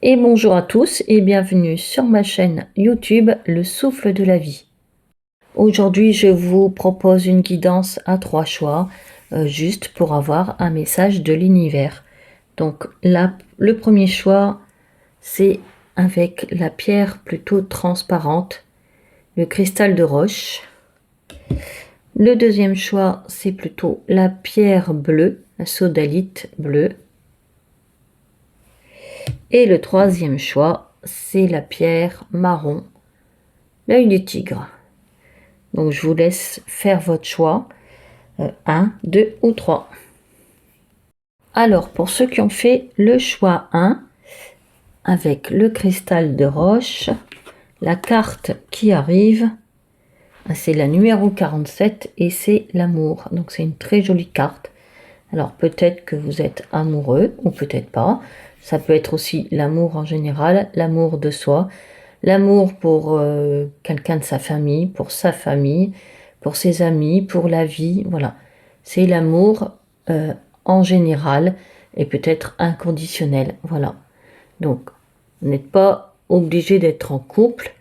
Et bonjour à tous et bienvenue sur ma chaîne YouTube Le Souffle de la Vie. Aujourd'hui, je vous propose une guidance à 3 choix, juste pour avoir un message de l'univers. Donc là, le premier choix, c'est avec la pierre plutôt transparente, le cristal de roche. Le deuxième choix, c'est plutôt la pierre bleue, la sodalite bleue. Et le troisième choix, c'est la pierre marron, l'œil du tigre. Donc je vous laisse faire votre choix, 1, 2 ou 3. Alors pour ceux qui ont fait le choix 1, avec le cristal de roche, la carte qui arrive, c'est la numéro 47 et c'est l'amour. Donc c'est une très jolie carte. Alors peut-être que vous êtes amoureux ou peut-être pas. Ça peut être aussi l'amour en général, l'amour de soi, l'amour pour quelqu'un de sa famille, pour ses amis, pour la vie. Voilà, c'est l'amour en général et peut-être inconditionnel. Voilà, donc vous n'êtes pas obligé d'être en couple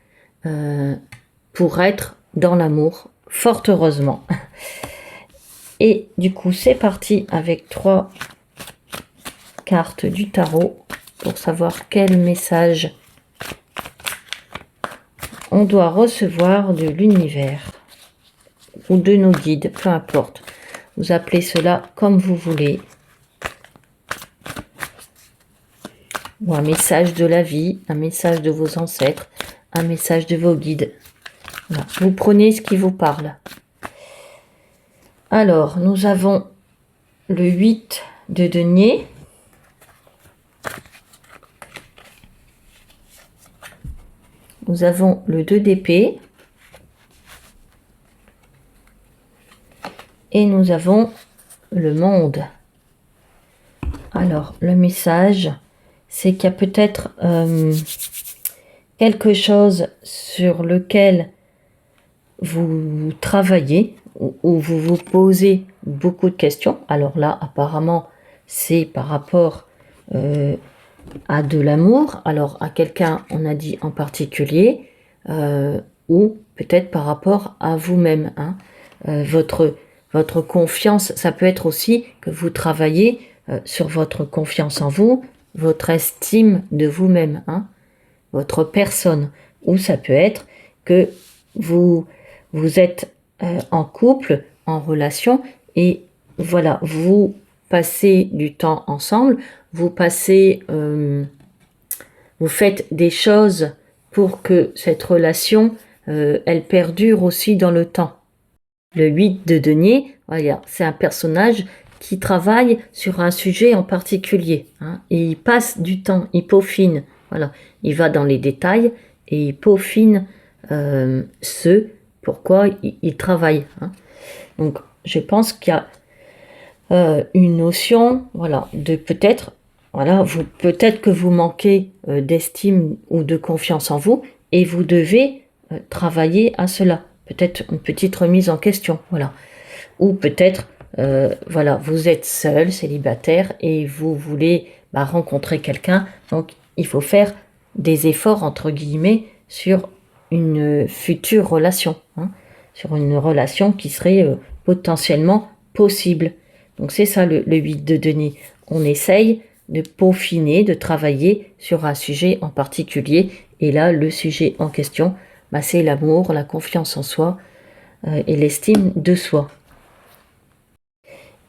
pour être dans l'amour, fort heureusement. Et du coup, c'est parti avec 3 cartes du tarot pour savoir quel message on doit recevoir de l'univers ou de nos guides, peu importe. Vous appelez cela comme vous voulez. Ou un message de la vie, un message de vos ancêtres, un message de vos guides. Voilà. Vous prenez ce qui vous parle. Alors, nous avons le 8 de denier. Nous avons le 2 d'épée. Et nous avons le monde. Alors, le message, c'est qu'il y a peut-être quelque chose sur lequel vous travaillez ou vous vous posez beaucoup de questions. Alors là, apparemment, c'est par rapport à de l'amour. Alors, à quelqu'un, on a dit en particulier, ou peut-être par rapport à vous-même. Hein. Votre confiance, ça peut être aussi que vous travaillez sur votre confiance en vous, votre estime de vous-même, hein, votre personne. Ou ça peut être que vous êtes en couple, en relation, et voilà, vous passez du temps ensemble, vous faites des choses pour que cette relation, elle perdure aussi dans le temps. Le 8 de denier, voilà, c'est un personnage qui travaille sur un sujet en particulier. Hein, et il passe du temps, il peaufine. Voilà, il va dans les détails et il peaufine ce pourquoi il travaille. Hein. Donc, je pense qu'il y a une notion, voilà, de peut-être, voilà, peut-être que vous manquez d'estime ou de confiance en vous et vous devez travailler à cela. Peut-être une petite remise en question, voilà. Ou peut-être, voilà, vous êtes seul, célibataire, et vous voulez rencontrer quelqu'un. Donc, il faut faire des efforts, entre guillemets, sur une future relation. Hein, sur une relation qui serait potentiellement possible. Donc, c'est ça le 8 de denier. On essaye de peaufiner, de travailler sur un sujet en particulier. Et là, le sujet en question, c'est l'amour, la confiance en soi et l'estime de soi.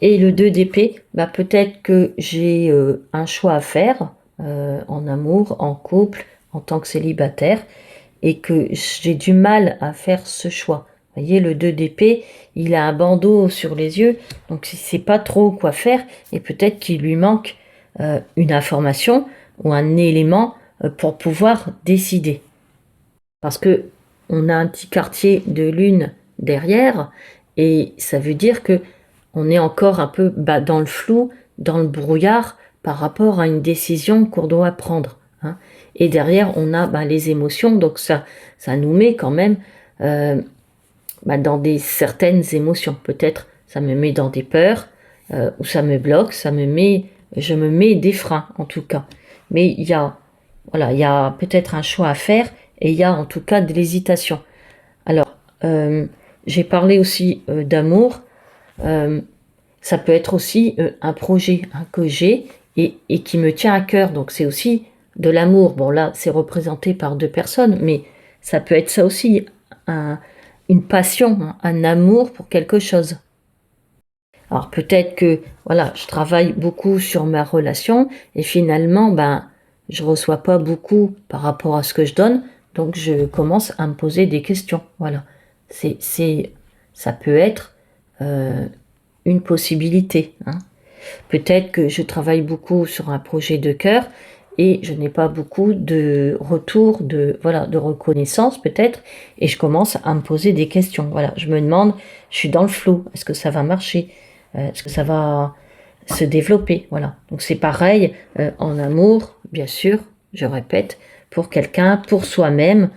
Et le 2 d'épée, peut-être que j'ai un choix à faire en amour, en couple, en tant que célibataire, et que j'ai du mal à faire ce choix. Vous voyez, le 2 d'épée, il a un bandeau sur les yeux, donc il ne sait pas trop quoi faire, et peut-être qu'il lui manque une information ou un élément pour pouvoir décider. Parce que on a un petit quartier de lune derrière, et ça veut dire que on est encore un peu dans le flou, dans le brouillard par rapport à une décision qu'on doit prendre. Hein. Et derrière, on a les émotions, donc ça nous met quand même dans certaines émotions. Peut-être ça me met dans des peurs, ou ça me bloque, je me mets des freins en tout cas. Mais il y a voilà, il y a peut-être un choix à faire et il y a en tout cas de l'hésitation. Alors, j'ai parlé aussi d'amour. Euh, Ça peut être aussi un projet que j'ai et qui me tient à cœur. Donc c'est aussi de l'amour. Bon là, c'est représenté par deux personnes, mais ça peut être ça aussi, une passion, hein, un amour pour quelque chose. Alors peut-être que voilà, je travaille beaucoup sur ma relation et finalement, ben, je reçois pas beaucoup par rapport à ce que je donne, donc je commence à me poser des questions. Voilà, ça peut être euh, une possibilité, hein. Peut-être que je travaille beaucoup sur un projet de cœur et je n'ai pas beaucoup de retour, de, voilà, de reconnaissance peut-être, et je commence à me poser des questions. Voilà, je me demande, je suis dans le flou, est-ce que ça va marcher? Est-ce que ça va se développer? Voilà. Donc c'est pareil en amour, bien sûr, je répète, pour quelqu'un, pour soi-même.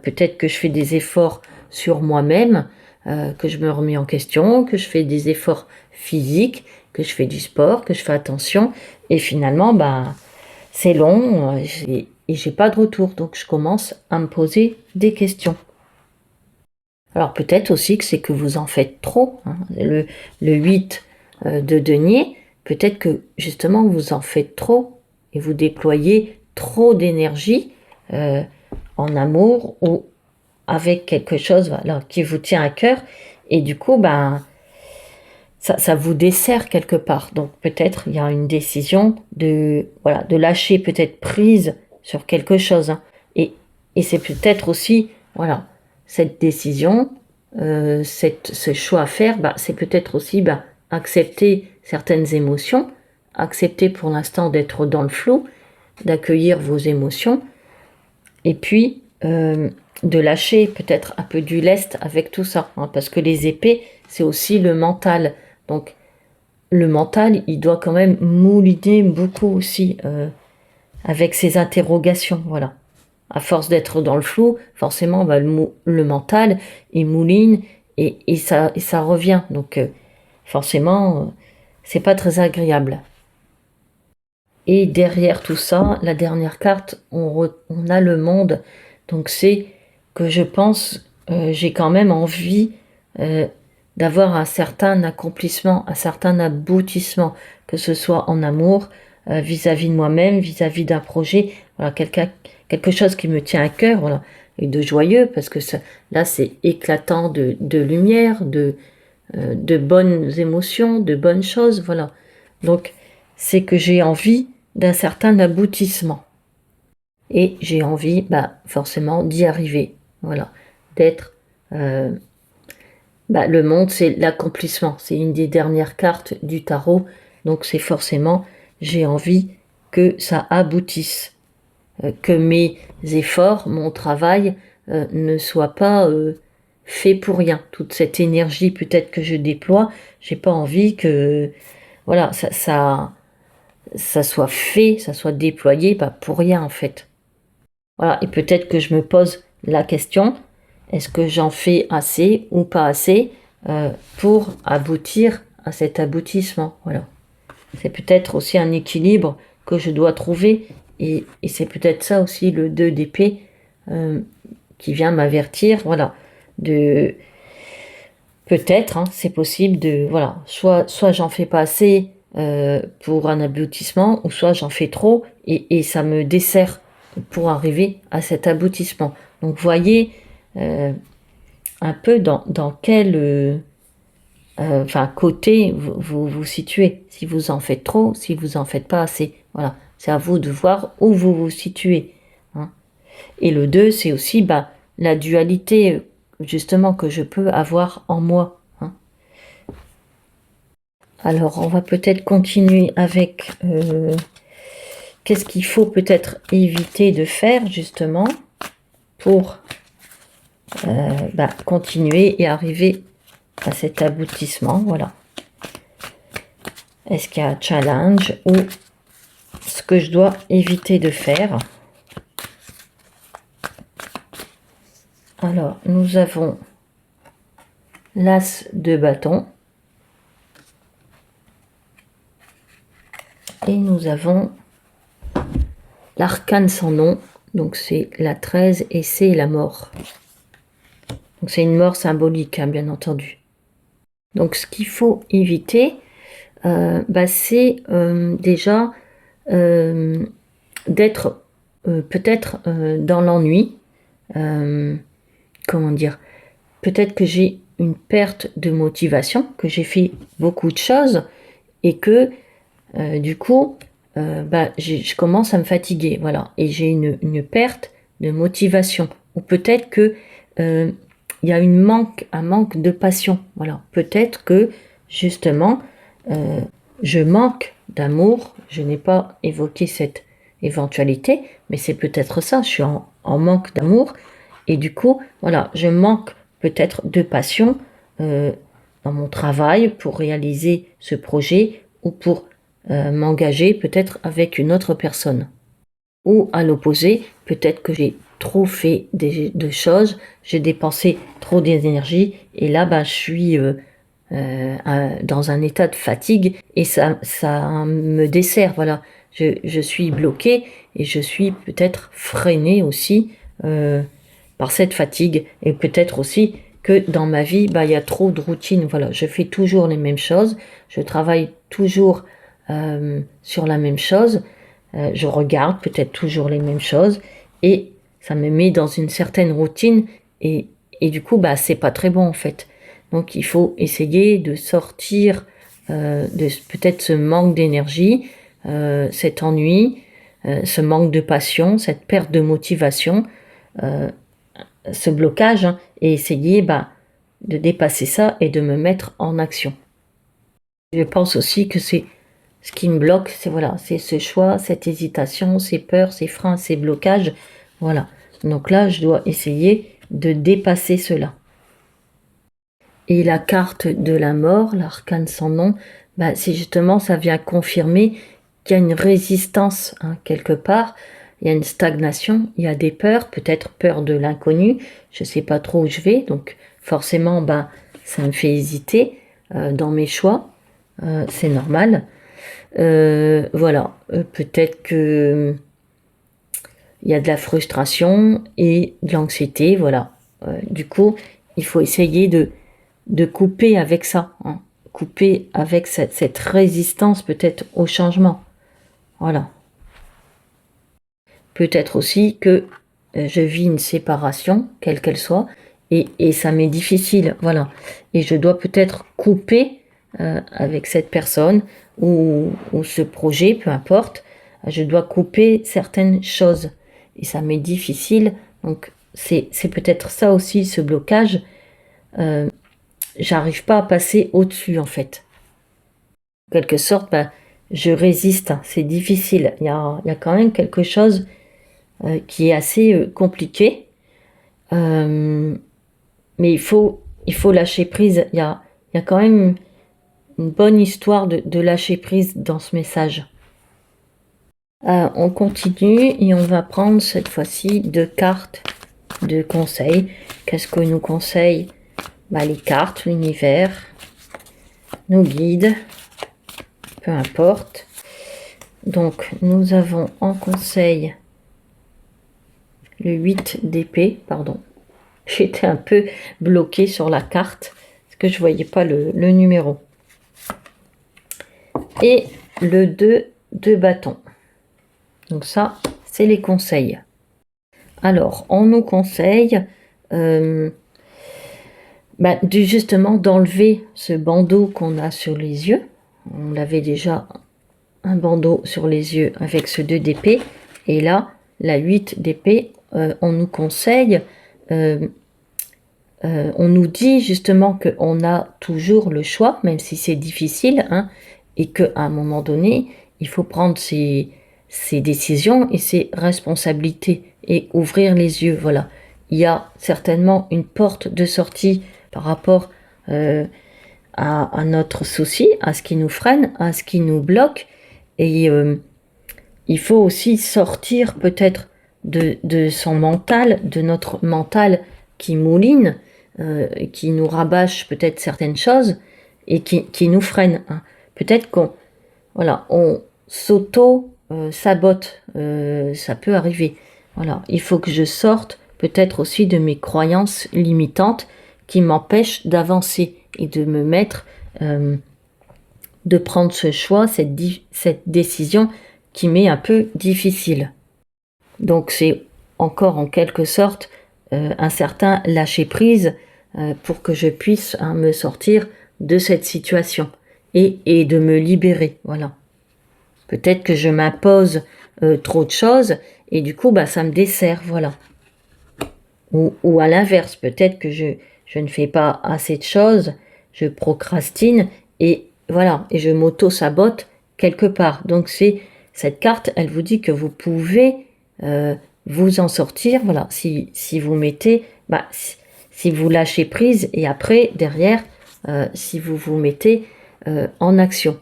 Peut-être que je fais des efforts sur moi-même, que je me remets en question, que je fais des efforts physiques, que je fais du sport, que je fais attention, et finalement, bah, c'est long et j'ai pas de retour, donc je commence à me poser des questions. Alors peut-être aussi que c'est que vous en faites trop, hein. Le 8 de denier, peut-être que justement vous en faites trop et vous déployez trop d'énergie euh, en amour ou avec quelque chose voilà, qui vous tient à cœur et du coup ben, ça vous dessert quelque part. Donc peut-être il y a une décision de, voilà, de lâcher peut-être prise sur quelque chose, hein. Et c'est peut-être aussi voilà, cette décision, ce choix à faire, bah, c'est peut-être aussi bah, accepter certaines émotions, accepter pour l'instant d'être dans le flou, d'accueillir vos émotions, et puis de lâcher peut-être un peu du lest avec tout ça, hein, parce que les épées, c'est aussi le mental. Donc le mental, il doit quand même mouliner beaucoup aussi avec ses interrogations, voilà. À force d'être dans le flou, forcément, bah, le mental, il mouline et ça revient. Donc, forcément, c'est pas très agréable. Et derrière tout ça, la dernière carte, on a le monde. Donc, c'est que je pense, j'ai quand même envie euh, d'avoir un certain accomplissement, un certain aboutissement, que ce soit en amour, vis-à-vis de moi-même, vis-à-vis d'un projet, voilà, quelque chose qui me tient à cœur, voilà, et de joyeux, parce que là, c'est éclatant de lumière, de bonnes émotions, de bonnes choses, voilà. Donc, c'est que j'ai envie d'un certain aboutissement. Et j'ai envie, bah, forcément, d'y arriver. Voilà. D'être. euh, Bah, le monde, c'est l'accomplissement. C'est une des dernières cartes du tarot. Donc, c'est forcément, j'ai envie que ça aboutisse. Que mes efforts, mon travail, ne soient pas fait pour rien. Toute cette énergie, peut-être que je déploie, j'ai pas envie que, voilà, ça soit fait, ça soit déployé, bah, pour rien, en fait. Voilà, et peut-être que je me pose la question, est-ce que j'en fais assez ou pas assez pour aboutir à cet aboutissement? Voilà. C'est peut-être aussi un équilibre que je dois trouver et c'est peut-être ça aussi le 2 d'épée euh, qui vient m'avertir, voilà, de peut-être, hein, c'est possible de, voilà, soit j'en fais pas assez pour un aboutissement, ou soit j'en fais trop et ça me dessert pour arriver à cet aboutissement. Donc voyez un peu dans quel enfin, côté vous situez. Si vous en faites trop, si vous en faites pas assez. Voilà, c'est à vous de voir où vous vous situez, hein. Et le 2 c'est aussi bah, la dualité justement que je peux avoir en moi, hein. Alors, on va peut-être continuer avec qu'est-ce qu'il faut peut-être éviter de faire justement pour bah, continuer et arriver à cet aboutissement. Voilà. Est-ce qu'il y a un challenge ou ce que je dois éviter de faire? Alors, nous avons l'as de bâton et nous avons l'arcane sans nom, donc c'est la 13 et c'est la mort. Donc c'est une mort symbolique, hein, bien entendu. Donc ce qu'il faut éviter, c'est déjà d'être peut-être dans l'ennui. Comment dire? Peut-être que j'ai une perte de motivation, que j'ai fait beaucoup de choses et que du coup, je commence à me fatiguer, voilà, et j'ai une perte de motivation. Ou peut-être que il y a un manque de passion, voilà. Peut-être que justement, je manque d'amour. Je n'ai pas évoqué cette éventualité, mais c'est peut-être ça. Je suis en manque d'amour et du coup, voilà, je manque peut-être de passion dans mon travail pour réaliser ce projet ou pour m'engager peut-être avec une autre personne. Ou à l'opposé, peut-être que j'ai trop fait de choses, j'ai dépensé trop d'énergie et là, je suis dans un état de fatigue et ça me dessert. Voilà, je suis bloquée et je suis peut-être freinée aussi par cette fatigue et peut-être aussi que dans ma vie, il y a trop de routine. Voilà, je fais toujours les mêmes choses, je travaille toujours sur la même chose, je regarde peut-être toujours les mêmes choses et ça me met dans une certaine routine et du coup, c'est pas très bon en fait. Donc il faut essayer de sortir de peut-être ce manque d'énergie, cet ennui, ce manque de passion, cette perte de motivation, ce blocage, hein, et essayer de dépasser ça et de me mettre en action. Je pense aussi que c'est ce qui me bloque, c'est ce choix, cette hésitation, ces peurs, ces freins, ces blocages. Voilà. Donc là, je dois essayer de dépasser cela. Et la carte de la mort, l'arcane sans nom, c'est justement, ça vient confirmer qu'il y a une résistance, hein, quelque part. Il y a une stagnation, il y a des peurs, peut-être peur de l'inconnu. Je ne sais pas trop où je vais, donc forcément, ça me fait hésiter dans mes choix. C'est normal. Voilà, peut-être que il y a de la frustration et de l'anxiété, voilà. Du coup, il faut essayer de couper avec ça, hein. Couper avec cette résistance peut-être au changement. Voilà. Peut-être aussi que je vis une séparation, quelle qu'elle soit, et ça m'est difficile, voilà. Et je dois peut-être couper avec cette personne ou ce projet, peu importe. Je dois couper certaines choses. Et ça m'est difficile. Donc c'est peut-être ça aussi, ce blocage. J'arrive pas à passer au-dessus en fait. En quelque sorte, je résiste, c'est difficile. Il y a quand même quelque chose qui est assez compliqué. Mais il faut lâcher prise. Il y a quand même une bonne histoire de lâcher prise dans ce message. On continue et on va prendre cette fois-ci 2 cartes de conseils. Qu'est-ce que nous conseillent les cartes, l'univers, nos guides, peu importe. Donc nous avons en conseil le 8 d'épée, pardon. J'étais un peu bloquée sur la carte parce que je voyais pas le numéro. Et le 2 de bâton. Donc ça, c'est les conseils. Alors, on nous conseille justement d'enlever ce bandeau qu'on a sur les yeux. On avait déjà un bandeau sur les yeux avec ce 2 d'épée. Et là, la 8 d'épée, on nous conseille, on nous dit justement qu'on a toujours le choix, même si c'est difficile, hein, et qu'à un moment donné, il faut prendre ses décisions et ses responsabilités et ouvrir les yeux. Voilà. Il y a certainement une porte de sortie par rapport à notre souci, à ce qui nous freine, à ce qui nous bloque. Et il faut aussi sortir peut-être de son mental, de notre mental qui mouline, qui nous rabâche peut-être certaines choses et qui nous freine, hein. Peut-être qu'on s'auto sabote, ça peut arriver. Voilà, il faut que je sorte peut-être aussi de mes croyances limitantes qui m'empêchent d'avancer et de me mettre, de prendre ce choix, cette décision qui m'est un peu difficile. Donc c'est encore en quelque sorte un certain lâcher-prise pour que je puisse me sortir de cette situation et de me libérer. Voilà. Peut-être que je m'impose trop de choses et du coup ça me dessert. Voilà. Ou à l'inverse, peut-être que je ne fais pas assez de choses, je procrastine et voilà, et je m'auto-sabote quelque part. Donc cette carte, elle vous dit que vous pouvez vous en sortir, voilà, si vous mettez, si vous lâchez prise et après, derrière, si vous vous mettez en action.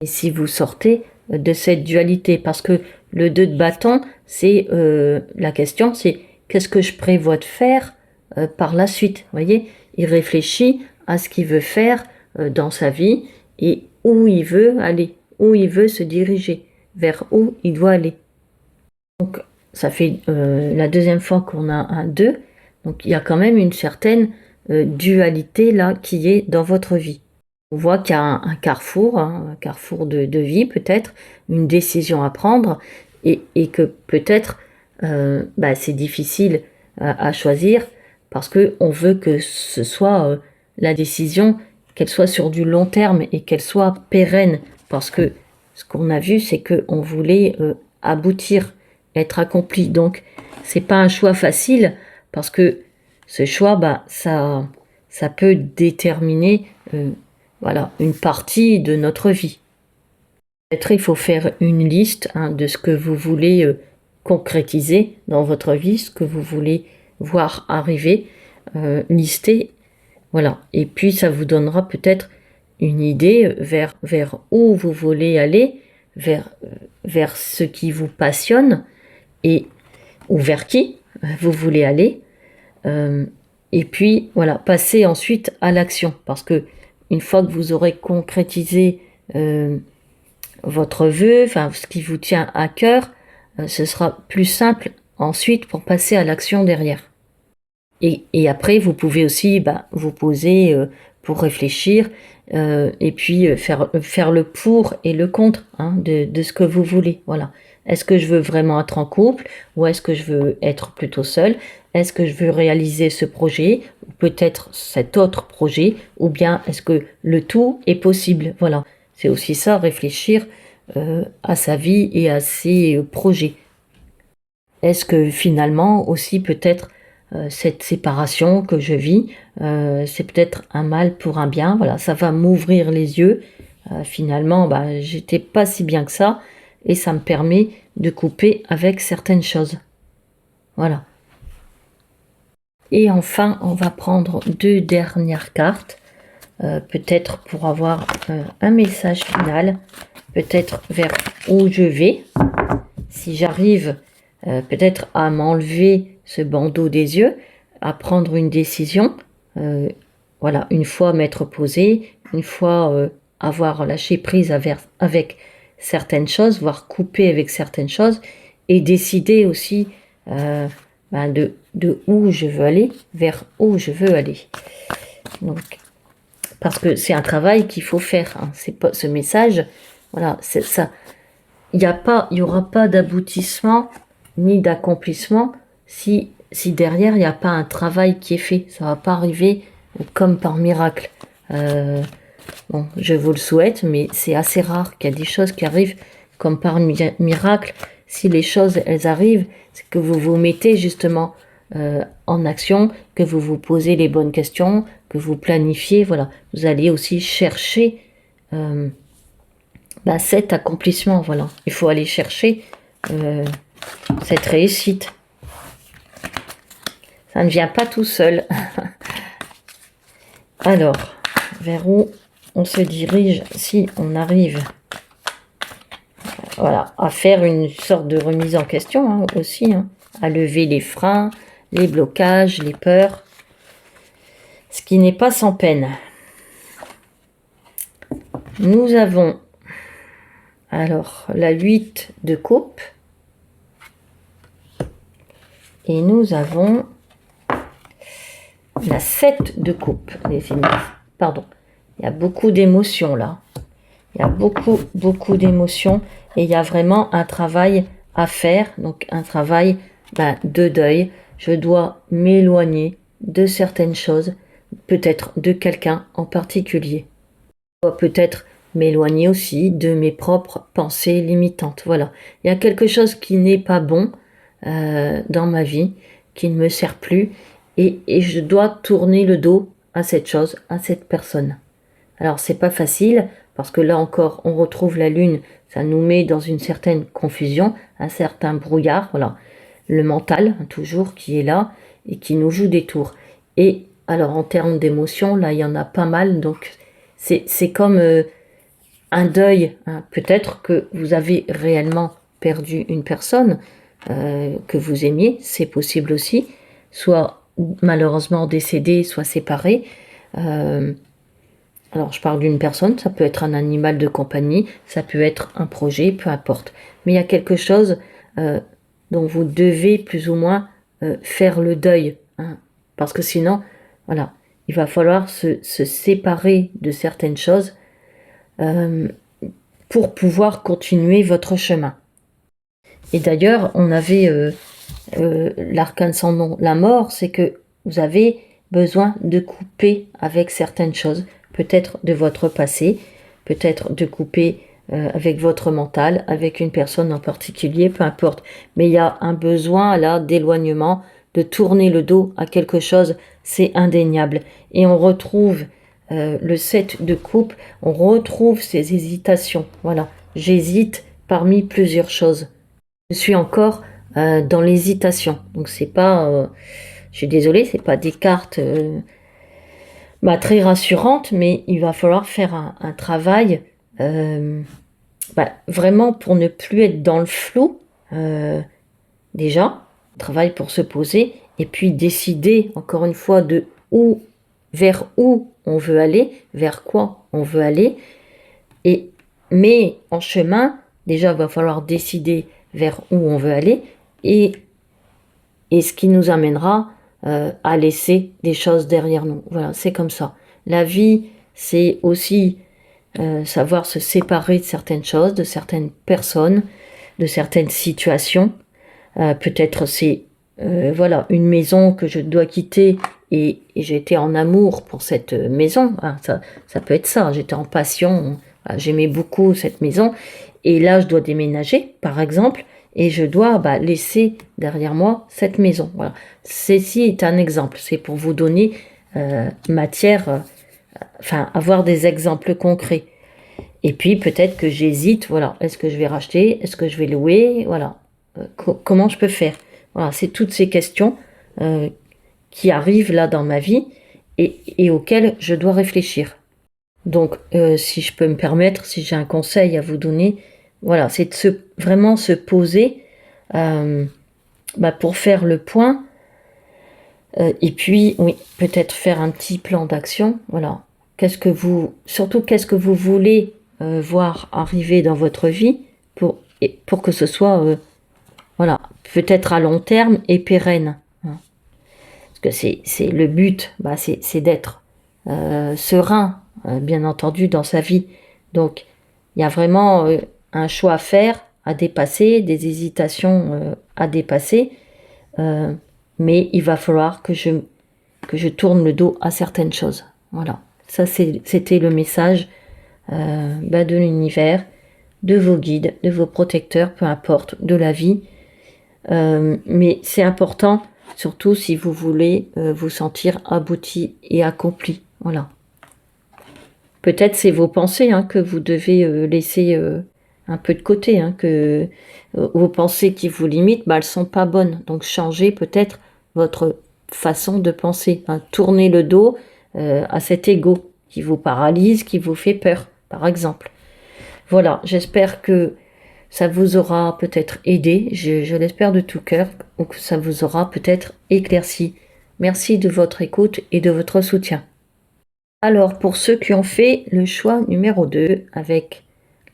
Et si vous sortez de cette dualité, parce que le 2 de bâton, c'est la question, c'est qu'est-ce que je prévois de faire par la suite. Vous voyez, il réfléchit à ce qu'il veut faire dans sa vie et où il veut aller, où il veut se diriger, vers où il doit aller. Donc, ça fait la deuxième fois qu'on a un 2. Donc, il y a quand même une certaine dualité là qui est dans votre vie. On voit qu'il y a un carrefour, un carrefour de vie peut-être, une décision à prendre et que peut-être c'est difficile à choisir parce qu'on veut que ce soit la décision, qu'elle soit sur du long terme et qu'elle soit pérenne. Parce que ce qu'on a vu, c'est qu'on voulait aboutir, être accompli. Donc, c'est pas un choix facile parce que ce choix, ça peut déterminer voilà, une partie de notre vie. Peut-être il faut faire une liste de ce que vous voulez concrétiser dans votre vie, ce que vous voulez voir arriver, lister, voilà. Et puis ça vous donnera peut-être une idée vers où vous voulez aller, vers ce qui vous passionne et ou vers qui vous voulez aller. Et puis voilà, passer ensuite à l'action, parce que une fois que vous aurez concrétisé votre vœu, enfin ce qui vous tient à cœur, ce sera plus simple ensuite pour passer à l'action derrière. Et après, vous pouvez aussi vous poser pour réfléchir et puis faire le pour et le contre de ce que vous voulez. Voilà. Est-ce que je veux vraiment être en couple ou est-ce que je veux être plutôt seule? Est-ce que je veux réaliser ce projet ou peut-être cet autre projet? Ou bien est-ce que le tout est possible? Voilà. C'est aussi ça, réfléchir à sa vie et à ses projets. Est-ce que finalement aussi peut-être cette séparation que je vis, c'est peut-être un mal pour un bien. Voilà, ça va m'ouvrir les yeux. Finalement, j'étais pas si bien que ça et ça me permet de couper avec certaines choses. Voilà. Et enfin, on va prendre 2 dernières cartes, peut-être pour avoir un message final, peut-être vers où je vais, si j'arrive peut-être à m'enlever ce bandeau des yeux, à prendre une décision, voilà, une fois m'être posée, une fois avoir lâché prise avec certaines choses, voire couper avec certaines choses, et décider aussi de où je veux aller, vers où je veux aller. Donc, parce que c'est un travail qu'il faut faire. C'est pas ce message, voilà, c'est ça. Il y aura pas d'aboutissement ni d'accomplissement si derrière il n'y a pas un travail qui est fait. Ça va pas arriver comme par miracle. Bon, je vous le souhaite, mais c'est assez rare qu'il y a des choses qui arrivent comme par miracle. Si les choses elles arrivent, c'est que vous vous mettez justement en action, que vous vous posez les bonnes questions, que vous planifiez. Voilà, vous allez aussi chercher cet accomplissement. Voilà, il faut aller chercher cette réussite. Ça ne vient pas tout seul. Alors, vers où on se dirige si on arrive à faire une sorte de remise en question aussi, à lever les freins, les blocages, les peurs, ce qui n'est pas sans peine. Nous avons Alors, la 8 de coupe. Et nous avons la 7 de coupe, les amis. Pardon. Il y a beaucoup d'émotions là. Il y a beaucoup d'émotions. Et il y a vraiment un travail à faire. Donc, un travail de deuil. Je dois m'éloigner de certaines choses. Peut-être de quelqu'un en particulier. Je dois peut-être m'éloigner aussi de mes propres pensées limitantes. Voilà. Il y a quelque chose qui n'est pas bon dans ma vie, qui ne me sert plus, et je dois tourner le dos à cette chose, à cette personne. Alors c'est pas facile, parce que là encore, on retrouve la lune, ça nous met dans une certaine confusion, un certain brouillard, voilà. Le mental, toujours, qui est là, et qui nous joue des tours. Et alors en termes d'émotions, là, il y en a pas mal, donc c'est comme un deuil, hein. Peut-être que vous avez réellement perdu une personne que vous aimiez, c'est possible aussi, soit malheureusement décédée, soit séparée. Alors je parle d'une personne, ça peut être un animal de compagnie, ça peut être un projet, peu importe. Mais il y a quelque chose dont vous devez plus ou moins faire le deuil, hein, parce que sinon, voilà, il va falloir se séparer de certaines choses pour pouvoir continuer votre chemin. Et d'ailleurs, on avait l'arcane sans nom, la mort, c'est que vous avez besoin de couper avec certaines choses, peut-être de votre passé, peut-être de couper avec votre mental, avec une personne en particulier, peu importe. Mais il y a un besoin là d'éloignement, de tourner le dos à quelque chose, c'est indéniable. Et on retrouve le 7 de coupe, on retrouve ces hésitations. Voilà, j'hésite parmi plusieurs choses. Je suis encore dans l'hésitation. Donc c'est pas, je suis désolée, c'est pas des cartes très rassurantes, mais il va falloir faire un travail vraiment pour ne plus être dans le flou. Déjà, travail pour se poser et puis décider encore une fois de vers où on veut aller, vers quoi on veut aller. Mais en chemin, déjà, il va falloir décider vers où on veut aller et ce qui nous amènera à laisser des choses derrière nous. Voilà, c'est comme ça. La vie, c'est aussi savoir se séparer de certaines choses, de certaines personnes, de certaines situations. Peut-être c'est voilà une maison que je dois quitter et j'étais en amour pour cette maison. Ah, ça peut être ça. J'étais en passion. J'aimais beaucoup cette maison. Et là, je dois déménager, par exemple, et je dois laisser derrière moi cette maison. Voilà. Ceci est un exemple. C'est pour vous donner matière, avoir des exemples concrets. Et puis, peut-être que j'hésite. Voilà. Est-ce que je vais racheter? Est-ce que je vais louer? Voilà. Comment je peux faire? Voilà. C'est toutes ces questions qui arrivent là dans ma vie et auxquelles je dois réfléchir. Donc, si je peux me permettre, si j'ai un conseil à vous donner, voilà, c'est de vraiment se poser pour faire le point. Et puis, oui, peut-être faire un petit plan d'action. Voilà. Surtout, qu'est-ce que vous voulez voir arriver dans votre vie pour que ce soit, voilà, peut-être à long terme et pérenne. Hein. Parce que c'est le but, c'est d'être serein, bien entendu, dans sa vie. Donc, il y a vraiment un choix à faire, à dépasser, des hésitations à dépasser. Mais il va falloir que je tourne le dos à certaines choses. Voilà. Ça, c'était le message de l'univers, de vos guides, de vos protecteurs, peu importe, de la vie. Mais c'est important, surtout si vous voulez vous sentir abouti et accompli. Voilà. Peut-être c'est vos pensées que vous devez laisser un peu de côté, que vos pensées qui vous limitent, elles sont pas bonnes. Donc changez peut-être votre façon de penser. Tournez le dos à cet ego qui vous paralyse, qui vous fait peur, par exemple. Voilà, j'espère que ça vous aura peut-être aidé, je l'espère de tout cœur, ou que ça vous aura peut-être éclairci. Merci de votre écoute et de votre soutien. Alors, pour ceux qui ont fait le choix numéro 2 avec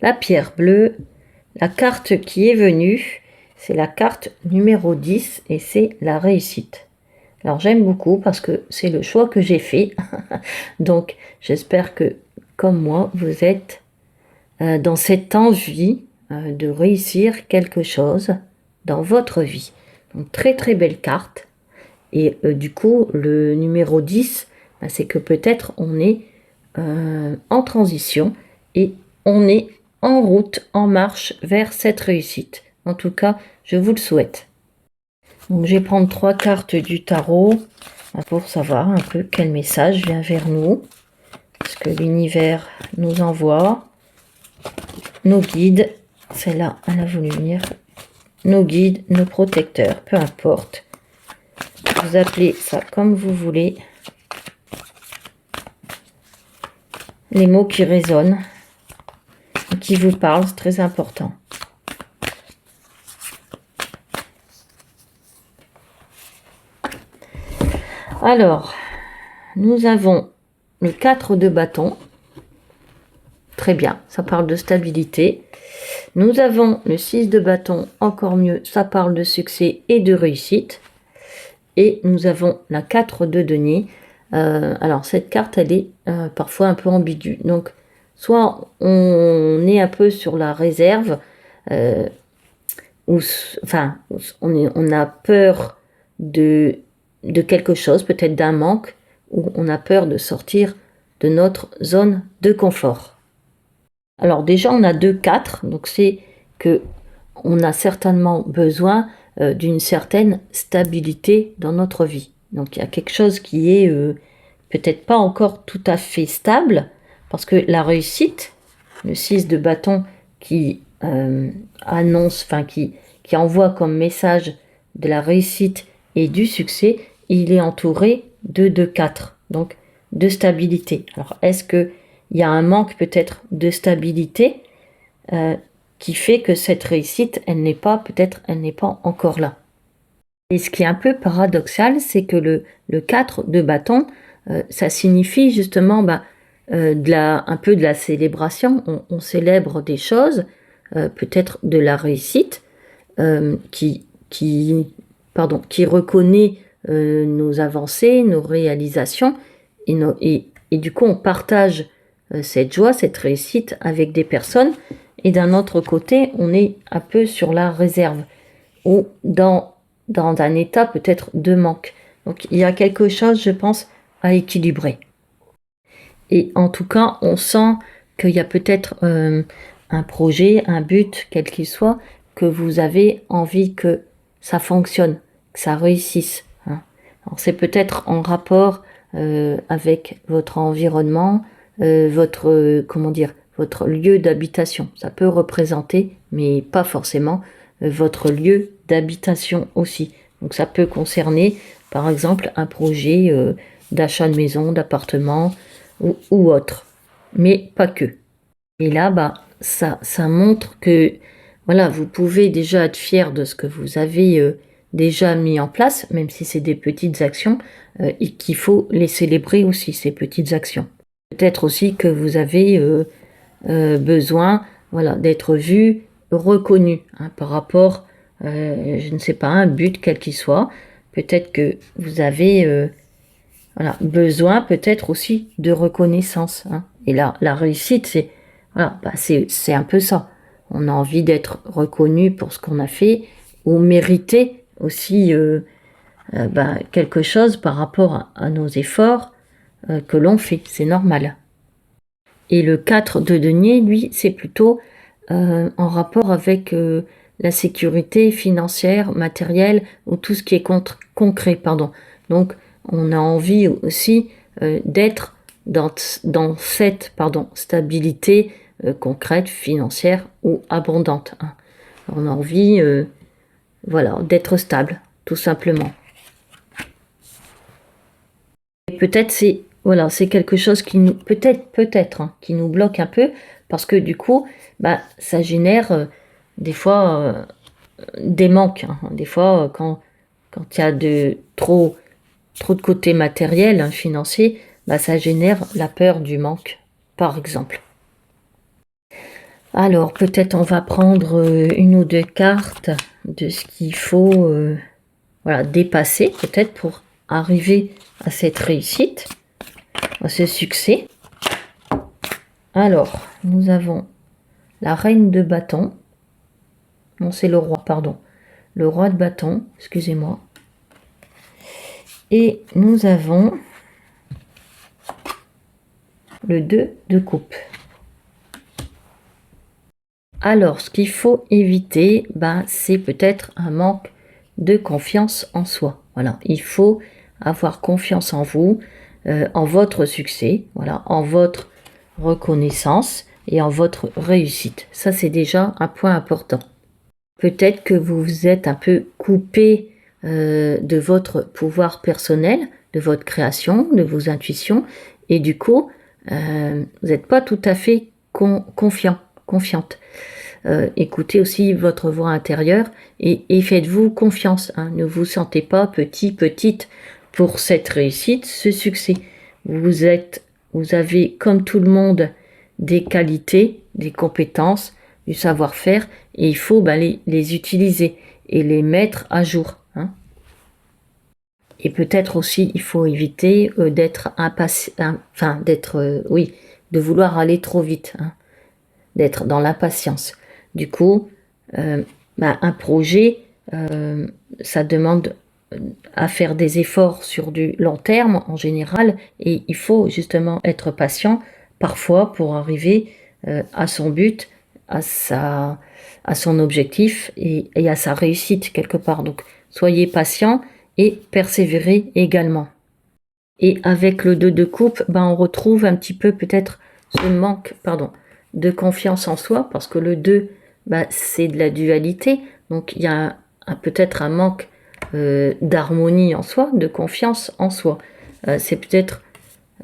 la pierre bleue, la carte qui est venue, c'est la carte numéro 10 et c'est la réussite. Alors j'aime beaucoup parce que c'est le choix que j'ai fait. Donc j'espère que comme moi, vous êtes dans cette envie de réussir quelque chose dans votre vie. Donc très très belle carte. Et du coup, le numéro 10, c'est que peut-être on est en transition et on est en route, en marche vers cette réussite. En tout cas, je vous le souhaite. Donc, je vais prendre 3 cartes du tarot pour savoir un peu quel message vient vers nous. Ce que l'univers nous envoie. Nos guides, celle-là, elle a voulu venir. Nos guides, nos protecteurs, peu importe. Vous appelez ça comme vous voulez. Les mots qui résonnent, qui vous parlent, c'est très important. Alors, nous avons le 4 de bâton. Très bien, ça parle de stabilité. Nous avons le 6 de bâton, encore mieux, ça parle de succès et de réussite. Et nous avons la 4 de denier. Alors, cette carte, elle est parfois un peu ambiguë. Donc, soit on est un peu sur la réserve, enfin, on a peur de quelque chose, peut-être d'un manque, ou on a peur de sortir de notre zone de confort. Alors déjà, on a 2-4, donc c'est que on a certainement besoin d'une certaine stabilité dans notre vie. Donc il y a quelque chose qui est peut-être pas encore tout à fait stable, parce que la réussite, le 6 de bâton qui annonce, enfin qui envoie comme message de la réussite et du succès, il est entouré de 2-4, donc de stabilité. Alors est-ce que il y a un manque peut-être de stabilité qui fait que cette réussite, elle n'est pas encore là. Et ce qui est un peu paradoxal, c'est que le 4 de bâton, ça signifie justement un peu de la célébration. On célèbre des choses, peut-être de la réussite, qui reconnaît nos avancées, nos réalisations, et du coup on partage cette joie, cette réussite avec des personnes, et d'un autre côté, on est un peu sur la réserve, ou dans un état peut-être de manque. Donc il y a quelque chose, je pense, à équilibrer. Et en tout cas, on sent qu'il y a peut-être un projet, un but, quel qu'il soit, que vous avez envie que ça fonctionne, que ça réussisse. Hein. Alors c'est peut-être en rapport avec votre environnement, votre lieu d'habitation. Ça peut représenter, mais pas forcément, votre lieu d'habitation aussi. Donc ça peut concerner, par exemple, un projet d'achat de maison, d'appartement ou autre, mais pas que. Et là, ça montre que voilà, vous pouvez déjà être fier de ce que vous avez déjà mis en place, même si c'est des petites actions, et qu'il faut les célébrer aussi, ces petites actions. Peut-être aussi que vous avez besoin, voilà, d'être vu, reconnu par rapport, je ne sais pas, un but quel qu'il soit. Peut-être que vous avez besoin peut-être aussi de reconnaissance. Hein. Et là, la réussite, c'est un peu ça. On a envie d'être reconnu pour ce qu'on a fait, ou mériter aussi quelque chose par rapport à nos efforts que l'on fait. C'est normal. Et le 4 de denier, lui, c'est plutôt en rapport avec la sécurité financière, matérielle, ou tout ce qui est concret, pardon. Donc, on a envie aussi d'être dans cette stabilité concrète, financière ou abondante. Hein. On a envie d'être stable, tout simplement. Et peut-être c'est quelque chose qui nous qui nous bloque un peu, parce que du coup ça génère des fois des manques. Hein. Des fois quand il y a trop de côté matériel, financier, ça génère la peur du manque, par exemple. Alors, peut-être on va prendre une ou deux cartes de ce qu'il faut voilà, dépasser, peut-être pour arriver à cette réussite, à ce succès. Alors, nous avons la reine de bâton. Non, c'est le roi, pardon. Le roi de bâton, excusez-moi. Et nous avons le 2 de coupe. Alors, ce qu'il faut éviter, c'est peut-être un manque de confiance en soi. Voilà, il faut avoir confiance en vous, en votre succès, voilà, en votre reconnaissance et en votre réussite. Ça, c'est déjà un point important. Peut-être que vous vous êtes un peu coupé de votre pouvoir personnel, de votre création, de vos intuitions, et du coup, vous n'êtes pas tout à fait confiante. Écoutez aussi votre voix intérieure et faites-vous confiance. Hein. Ne vous sentez pas petite pour cette réussite, ce succès. Vous avez, comme tout le monde, des qualités, des compétences, du savoir-faire, et il faut les utiliser et les mettre à jour. Hein. Et peut-être aussi, il faut éviter d'être impatient, de vouloir aller trop vite, hein, d'être dans l'impatience. Du coup, un projet, ça demande à faire des efforts sur du long terme en général, et il faut justement être patient parfois pour arriver à son but, à son objectif et à sa réussite quelque part. Donc, soyez patient et persévérez également. Et avec le 2 de coupe, on retrouve un petit peu peut-être ce manque, de confiance en soi, parce que le 2, c'est de la dualité, donc il y a peut-être un manque d'harmonie en soi, de confiance en soi. C'est peut-être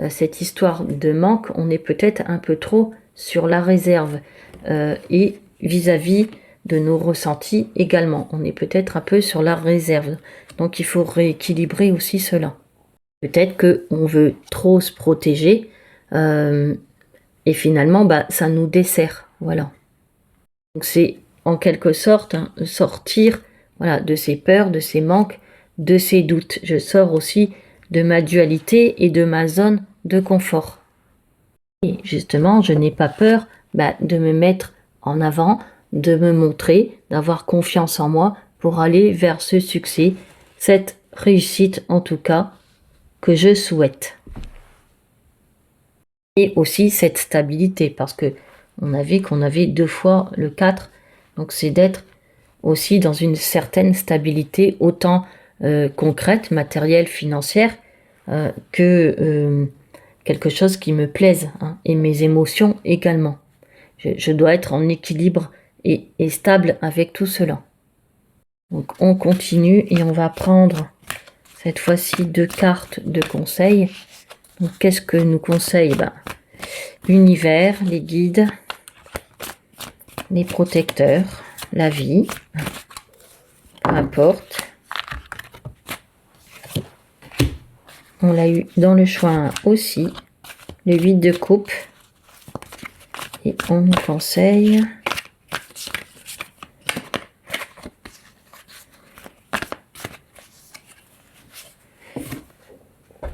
cette histoire de manque, on est peut-être un peu trop sur la réserve et vis-à-vis de nos ressentis également, on est peut-être un peu sur la réserve, donc il faut rééquilibrer aussi cela. Peut-être qu'on veut trop se protéger et finalement, ça nous dessert. Voilà. Donc c'est en quelque sorte sortir de ces peurs, de ces manques, de ces doutes. Je sors aussi de ma dualité et de ma zone de confort. Et justement, je n'ai pas peur de me mettre en avant, de me montrer, d'avoir confiance en moi pour aller vers ce succès, cette réussite en tout cas, que je souhaite. Et aussi cette stabilité, parce que on a vu qu'on avait 2 fois le 4, donc c'est d'être aussi dans une certaine stabilité, autant concrète, matérielle, financière, que quelque chose qui me plaise, hein, et mes émotions également. Je dois être en équilibre et stable avec tout cela. Donc on continue et on va prendre cette fois-ci 2 cartes de conseils. Donc qu'est-ce que nous conseille l'univers, les guides, les protecteurs, la vie, peu importe. On l'a eu dans le choix aussi, le 8 de coupe. Et on nous conseille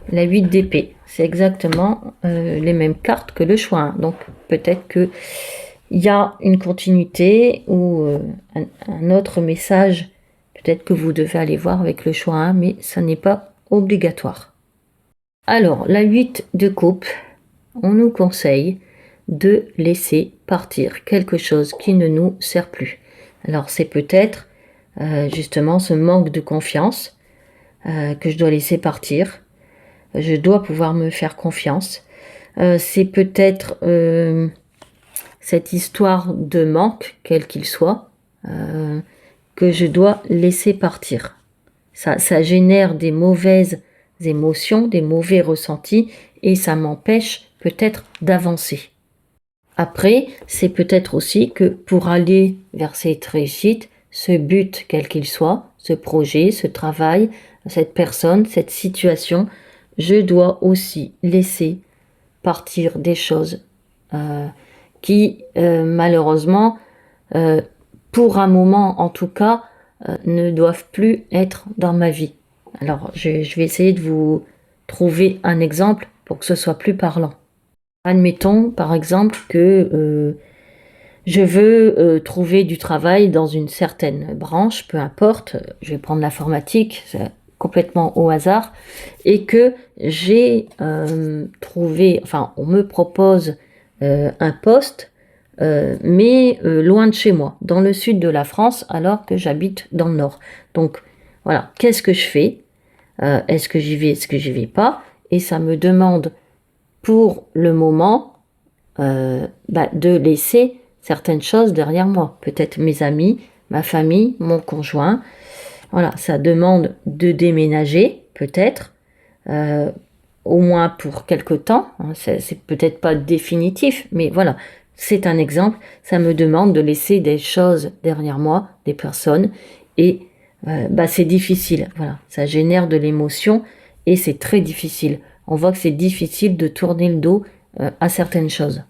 la 8 d'épée. C'est exactement les mêmes cartes que le choix 1. Donc peut-être que il y a une continuité ou un autre message, peut-être que vous devez aller voir avec le choix 1, mais ça n'est pas obligatoire. Alors, la 8 de coupe, on nous conseille de laisser partir quelque chose qui ne nous sert plus. Alors, c'est peut-être justement ce manque de confiance que je dois laisser partir. Je dois pouvoir me faire confiance. C'est peut-être cette histoire de manque, quel qu'il soit, que je dois laisser partir. Ça génère des mauvaises émotions, des mauvais ressentis, et ça m'empêche peut-être d'avancer. Après, c'est peut-être aussi que pour aller vers cette réussite, ce but quel qu'il soit, ce projet, ce travail, cette personne, cette situation, je dois aussi laisser partir des choses qui malheureusement, pour un moment en tout cas, ne doivent plus être dans ma vie. Alors je vais essayer de vous trouver un exemple pour que ce soit plus parlant. Admettons par exemple que je veux trouver du travail dans une certaine branche, peu importe, je vais prendre l'informatique, c'est complètement au hasard, et que j'ai trouvé, enfin on me propose un poste, mais loin de chez moi, dans le sud de la France, alors que j'habite dans le nord. Donc voilà, qu'est-ce que je fais? Est-ce que j'y vais, est-ce que j'y vais pas? Et ça me demande pour le moment de laisser certaines choses derrière moi. Peut-être mes amis, ma famille, mon conjoint. Voilà, ça demande de déménager, peut-être, au moins pour quelque temps. Hein, c'est peut-être pas définitif, mais voilà, c'est un exemple. Ça me demande de laisser des choses derrière moi, des personnes, et c'est difficile. Voilà, ça génère de l'émotion et c'est très difficile. On voit que c'est difficile de tourner le dos à certaines choses.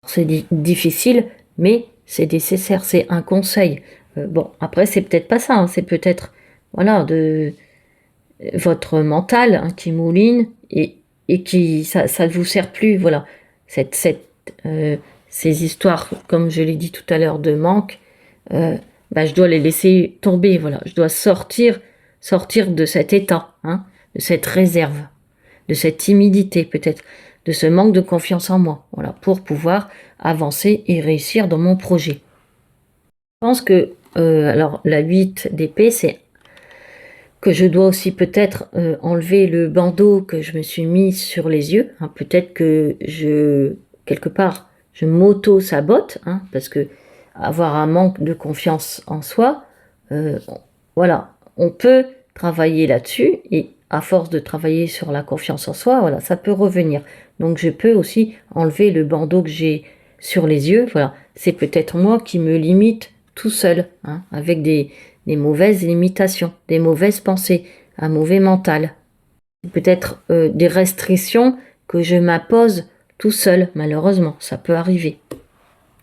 C'est difficile, mais c'est nécessaire, c'est un conseil. Bon, après, c'est peut-être pas ça, hein, c'est peut-être, voilà, de votre mental hein, qui mouline et qui, ça ne vous sert plus, voilà. Ces histoires, comme je l'ai dit tout à l'heure, de manque, je dois les laisser tomber, voilà. Je dois sortir de cet état, hein, de cette réserve, de cette timidité peut-être, de ce manque de confiance en moi, voilà, pour pouvoir avancer et réussir dans mon projet. Je pense que, alors la 8 d'épée, c'est que je dois aussi peut-être enlever le bandeau que je me suis mis sur les yeux. Hein. Peut-être que quelque part, je m'auto-sabote, hein, parce que avoir un manque de confiance en soi, voilà, on peut travailler là-dessus et à force de travailler sur la confiance en soi, voilà, ça peut revenir. Donc je peux aussi enlever le bandeau que j'ai sur les yeux. Voilà, c'est peut-être moi qui me limite tout seul, hein, avec des mauvaises limitations, des mauvaises pensées, un mauvais mental. Peut-être des restrictions que je m'impose tout seul, malheureusement, ça peut arriver.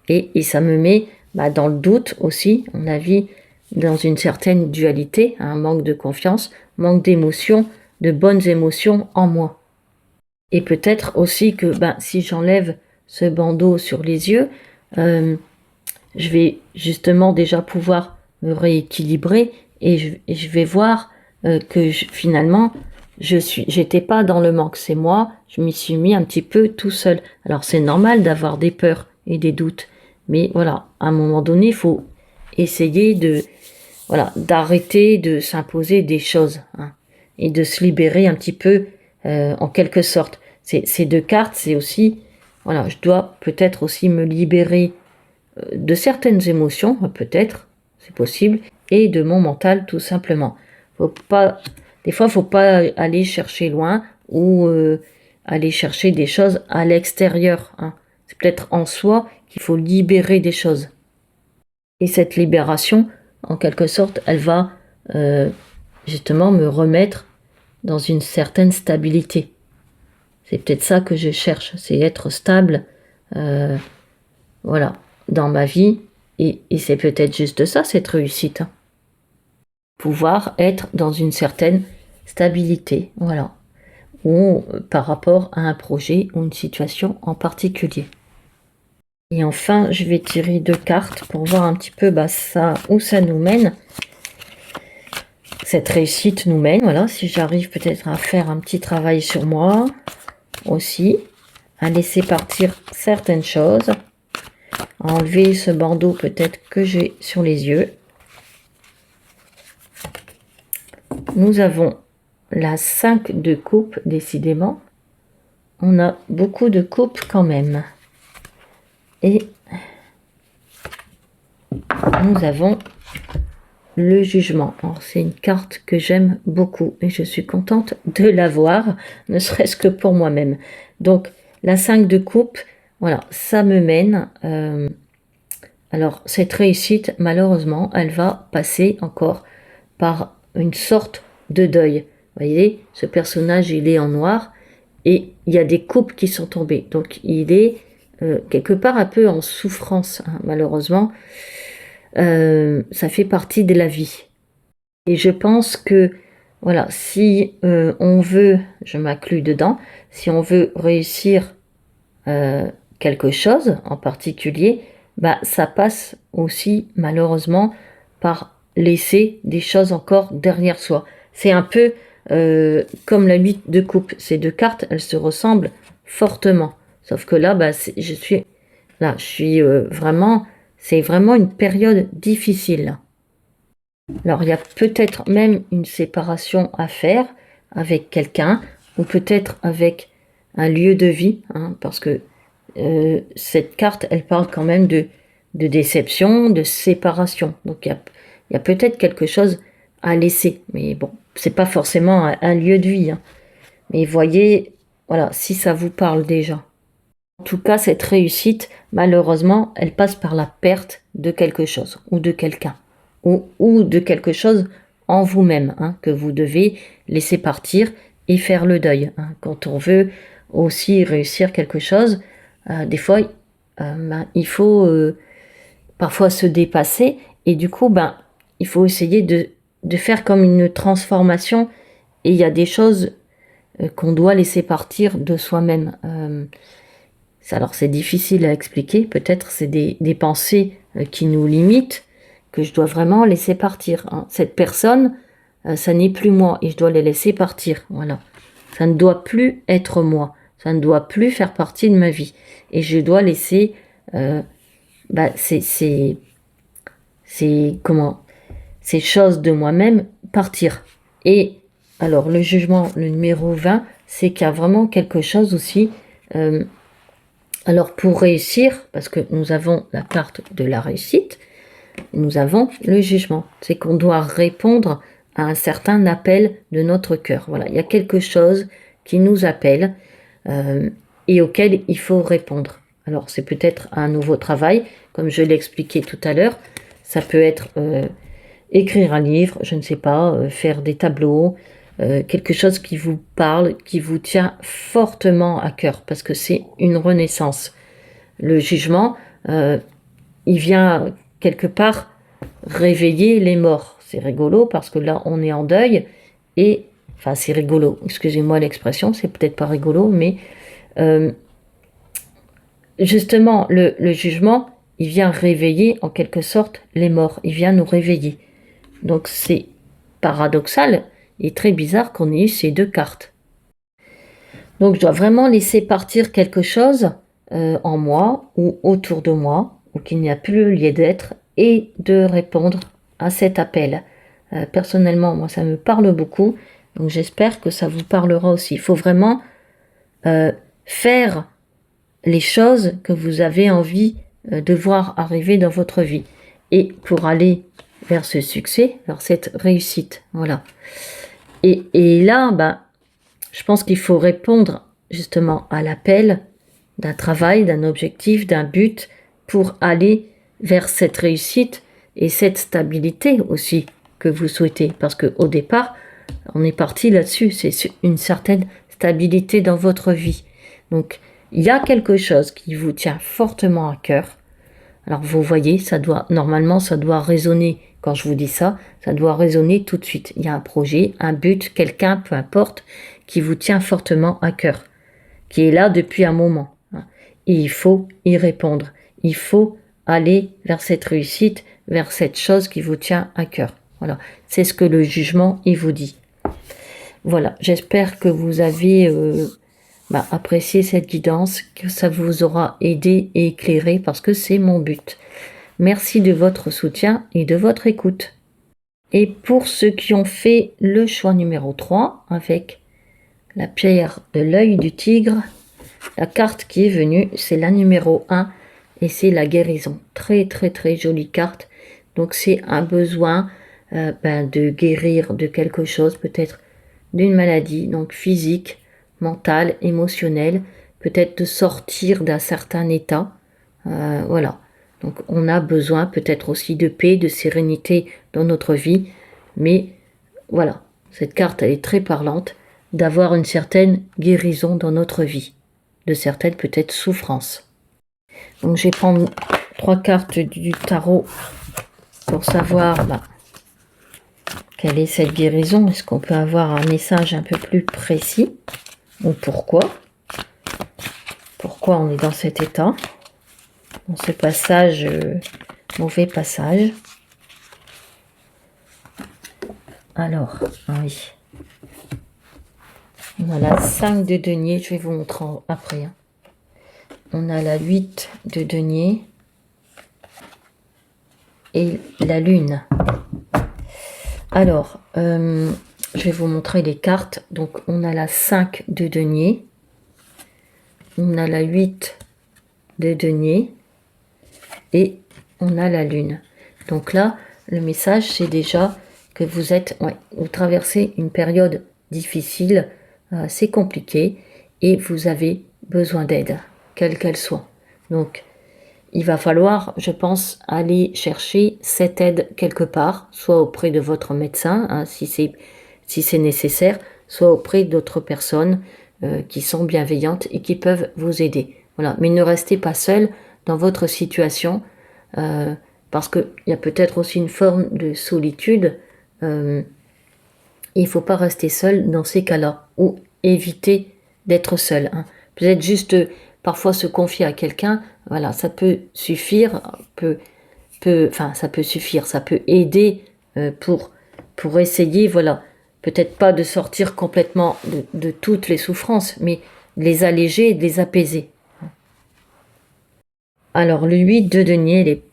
Et ça me met dans le doute aussi, on a vu dans une certaine dualité, un manque de confiance, manque d'émotions, de bonnes émotions en moi. Et peut-être aussi que si j'enlève ce bandeau sur les yeux, je vais justement déjà pouvoir me rééquilibrer et je vais voir que finalement, j'étais pas dans le manque, c'est moi, je m'y suis mis un petit peu tout seul. Alors c'est normal d'avoir des peurs et des doutes, mais voilà, à un moment donné, il faut essayer d'arrêter de s'imposer des choses hein, et de se libérer un petit peu en quelque sorte. Ces deux cartes, c'est aussi, voilà, je dois peut-être aussi me libérer de certaines émotions, peut-être, c'est possible, et de mon mental tout simplement. Des fois, faut pas aller chercher loin ou aller chercher des choses à l'extérieur. Hein. C'est peut-être en soi qu'il faut libérer des choses. Et cette libération, en quelque sorte, elle va justement me remettre dans une certaine stabilité. C'est peut-être ça que je cherche, c'est être stable, voilà, dans ma vie. Et c'est peut-être juste ça, cette réussite. Hein. Pouvoir être dans une certaine stabilité, voilà. Ou par rapport à un projet ou une situation en particulier. Et enfin, je vais tirer 2 cartes pour voir un petit peu ça, où ça nous mène. Cette réussite nous mène, voilà, si j'arrive peut-être à faire un petit travail sur moi aussi, à laisser partir certaines choses, à enlever ce bandeau peut-être que j'ai sur les yeux. Nous avons la 5 de coupe, décidément. On a beaucoup de coupes quand même. Et nous avons le jugement. Alors, c'est une carte que j'aime beaucoup et je suis contente de l'avoir, ne serait-ce que pour moi-même. Donc, la 5 de coupe, voilà, ça me mène. Alors, cette réussite, malheureusement, elle va passer encore par une sorte de deuil. Vous voyez, ce personnage, il est en noir et il y a des coupes qui sont tombées. Donc, il est quelque part un peu en souffrance, hein, malheureusement. Ça fait partie de la vie. Et je pense que, voilà, si on veut, je m'inclus dedans, si on veut réussir quelque chose en particulier, bah, ça passe aussi malheureusement par laisser des choses encore derrière soi. C'est un peu comme la 8 de coupe. Ces deux cartes, elles se ressemblent fortement. Sauf que là, bah, je suis vraiment, c'est vraiment une période difficile là. Alors, il y a peut-être même une séparation à faire avec quelqu'un, ou peut-être avec un lieu de vie, hein, parce que cette carte, elle parle quand même de déception, de séparation. Donc, il y a peut-être quelque chose à laisser. Mais bon, c'est pas forcément un lieu de vie, hein. Mais voyez, voilà, si ça vous parle déjà. En tout cas, cette réussite, malheureusement, elle passe par la perte de quelque chose ou de quelqu'un ou de quelque chose en vous-même, hein, que vous devez laisser partir et faire le deuil, hein. Quand on veut aussi réussir quelque chose, des fois, ben, il faut parfois se dépasser et du coup, ben, il faut essayer de faire comme une transformation et il y a des choses qu'on doit laisser partir de soi-même. Alors c'est difficile à expliquer, peut-être c'est des pensées qui nous limitent, que je dois vraiment laisser partir, hein. Cette personne, ça n'est plus moi et je dois les laisser partir, voilà. Ça ne doit plus être moi, ça ne doit plus faire partie de ma vie. Et je dois laisser bah, ces choses de moi-même partir. Et alors le jugement, le numéro 20, c'est qu'il y a vraiment quelque chose aussi... alors pour réussir, parce que nous avons la carte de la réussite, nous avons le jugement. C'est qu'on doit répondre à un certain appel de notre cœur. Voilà, il y a quelque chose qui nous appelle et auquel il faut répondre. Alors c'est peut-être un nouveau travail, comme je l'ai expliqué tout à l'heure. Ça peut être écrire un livre, je ne sais pas, faire des tableaux, quelque chose qui vous parle, qui vous tient fortement à cœur, parce que c'est une renaissance. Le jugement, il vient quelque part réveiller les morts. C'est rigolo parce que là, on est en deuil et, enfin, c'est rigolo. Excusez-moi l'expression, c'est peut-être pas rigolo, mais justement, le jugement, il vient réveiller en quelque sorte les morts. Il vient nous réveiller. Donc c'est paradoxal et très bizarre qu'on ait eu ces deux cartes. Donc je dois vraiment laisser partir quelque chose en moi ou autour de moi, ou qu'il n'y a plus le lieu d'être, et de répondre à cet appel. Personnellement, moi ça me parle beaucoup, donc j'espère que ça vous parlera aussi. Il faut vraiment faire les choses que vous avez envie de voir arriver dans votre vie. Et pour aller vers ce succès, vers cette réussite. Voilà. Et là, ben, je pense qu'il faut répondre justement à l'appel d'un travail, d'un objectif, d'un but pour aller vers cette réussite et cette stabilité aussi que vous souhaitez. Parce qu'au départ, on est parti là-dessus, c'est une certaine stabilité dans votre vie. Donc, il y a quelque chose qui vous tient fortement à cœur. Alors, vous voyez, normalement, ça doit résonner. Quand je vous dis ça, ça doit résonner tout de suite. Il y a un projet, un but, quelqu'un, peu importe, qui vous tient fortement à cœur, qui est là depuis un moment. Et il faut y répondre. Il faut aller vers cette réussite, vers cette chose qui vous tient à cœur. Voilà, c'est ce que le jugement, il vous dit. Voilà, j'espère que vous avez apprécié cette guidance, que ça vous aura aidé et éclairé, parce que c'est mon but. Merci de votre soutien et de votre écoute. Et pour ceux qui ont fait le choix numéro 3, avec la pierre de l'œil du tigre, la carte qui est venue, c'est la numéro 1 et c'est la guérison. Très très très jolie carte. Donc c'est un besoin de guérir de quelque chose, peut-être d'une maladie, donc physique, mentale, émotionnelle, peut-être de sortir d'un certain état. Voilà. Donc on a besoin peut-être aussi de paix, de sérénité dans notre vie. Mais voilà, cette carte elle est très parlante, d'avoir une certaine guérison dans notre vie, de certaines peut-être souffrances. Donc je vais prendre 3 cartes du tarot pour savoir quelle est cette guérison. Est-ce qu'on peut avoir un message un peu plus précis? Ou pourquoi? Pourquoi on est dans cet état? Dans ce passage, mauvais passage. Alors, oui. On a la 5 de denier, je vais vous montrer après. On a la 8 de denier et la lune. Alors, je vais vous montrer les cartes. Donc, on a la 5 de denier. On a la 8 de denier. Et on a la lune. Donc là, le message, c'est déjà que vous traversez une période difficile, c'est compliqué, et vous avez besoin d'aide, quelle qu'elle soit. Donc, il va falloir, je pense, aller chercher cette aide quelque part, soit auprès de votre médecin, si c'est nécessaire, soit auprès d'autres personnes qui sont bienveillantes et qui peuvent vous aider. Voilà. Mais ne restez pas seul dans votre situation, parce qu'il y a peut-être aussi une forme de solitude. Il ne faut pas rester seul dans ces cas-là, ou éviter d'être seul. Peut-être juste parfois se confier à quelqu'un, voilà, ça peut suffire, ça peut suffire, ça peut aider pour essayer, voilà, peut-être pas de sortir complètement de toutes les souffrances, mais de les alléger et de les apaiser. Alors le 8 de denier,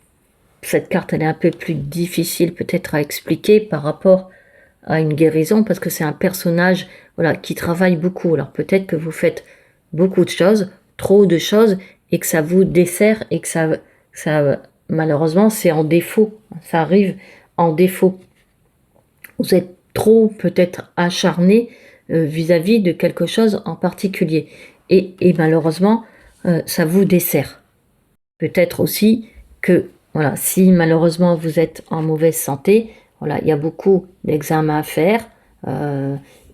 cette carte elle est un peu plus difficile peut-être à expliquer par rapport à une guérison, parce que c'est un personnage, voilà, qui travaille beaucoup. Alors peut-être que vous faites beaucoup de choses, trop de choses, et que ça vous dessert, et que ça malheureusement c'est en défaut, ça arrive en défaut. Vous êtes trop peut-être acharné vis-à-vis de quelque chose en particulier, et malheureusement ça vous dessert. Peut-être aussi que, voilà, si malheureusement vous êtes en mauvaise santé, voilà, il y a beaucoup d'examens à faire,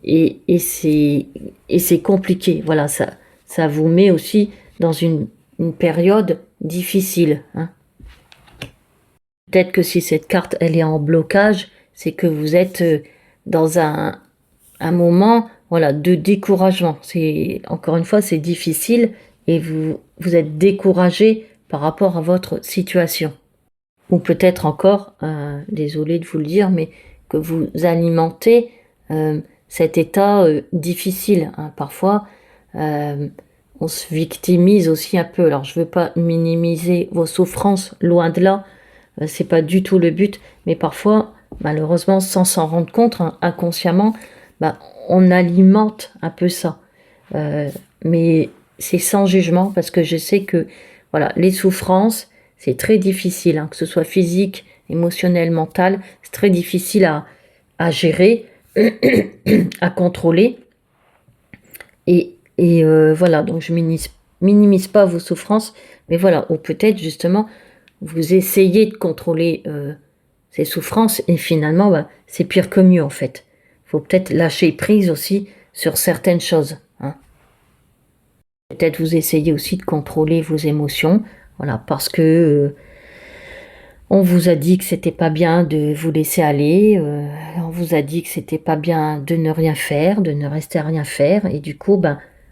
et c'est compliqué. Voilà, ça vous met aussi dans une période difficile. Peut-être que si cette carte elle est en blocage, c'est que vous êtes dans un moment, voilà, de découragement. Encore une fois, c'est difficile et vous êtes découragé par rapport à votre situation. Ou peut-être encore, désolé de vous le dire, mais que vous alimentez cet état difficile. Parfois, on se victimise aussi un peu. Alors, je ne veux pas minimiser vos souffrances, loin de là. C'est pas du tout le but. Mais parfois, malheureusement, sans s'en rendre compte, inconsciemment, on alimente un peu ça. Mais c'est sans jugement, parce que je sais que voilà, les souffrances, c'est très difficile, que ce soit physique, émotionnel, mental, c'est très difficile à gérer, à contrôler. Et voilà, donc je minimise pas vos souffrances, mais voilà, ou peut-être justement, vous essayez de contrôler ces souffrances, et finalement, c'est pire que mieux en fait. Il faut peut-être lâcher prise aussi sur certaines choses. Peut-être vous essayez aussi de contrôler vos émotions, voilà, parce que on vous a dit que c'était pas bien de vous laisser aller, on vous a dit que c'était pas bien de ne rien faire, de ne rester à rien faire, et du coup,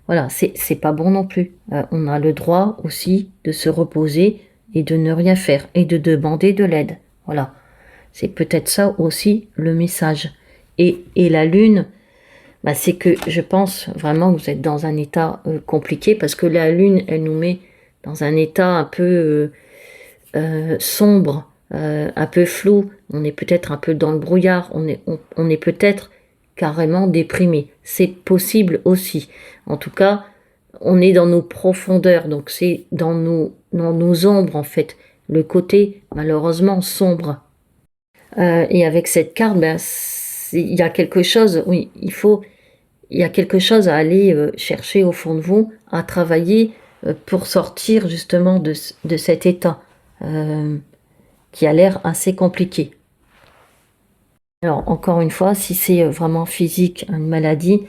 voilà, c'est pas bon non plus. On a le droit aussi de se reposer et de ne rien faire, et de demander de l'aide. Voilà, c'est peut-être ça aussi le message. Et la lune, c'est que je pense vraiment que vous êtes dans un état compliqué, parce que la lune, elle nous met dans un état un peu sombre, un peu flou. On est peut-être un peu dans le brouillard, on est peut-être carrément déprimé. C'est possible aussi. En tout cas, on est dans nos profondeurs, donc c'est dans nos ombres en fait, le côté malheureusement sombre. Et avec cette carte, il y a quelque chose, oui, il y a quelque chose à aller chercher au fond de vous, à travailler pour sortir justement de cet état qui a l'air assez compliqué. Alors encore une fois, si c'est vraiment physique, une maladie,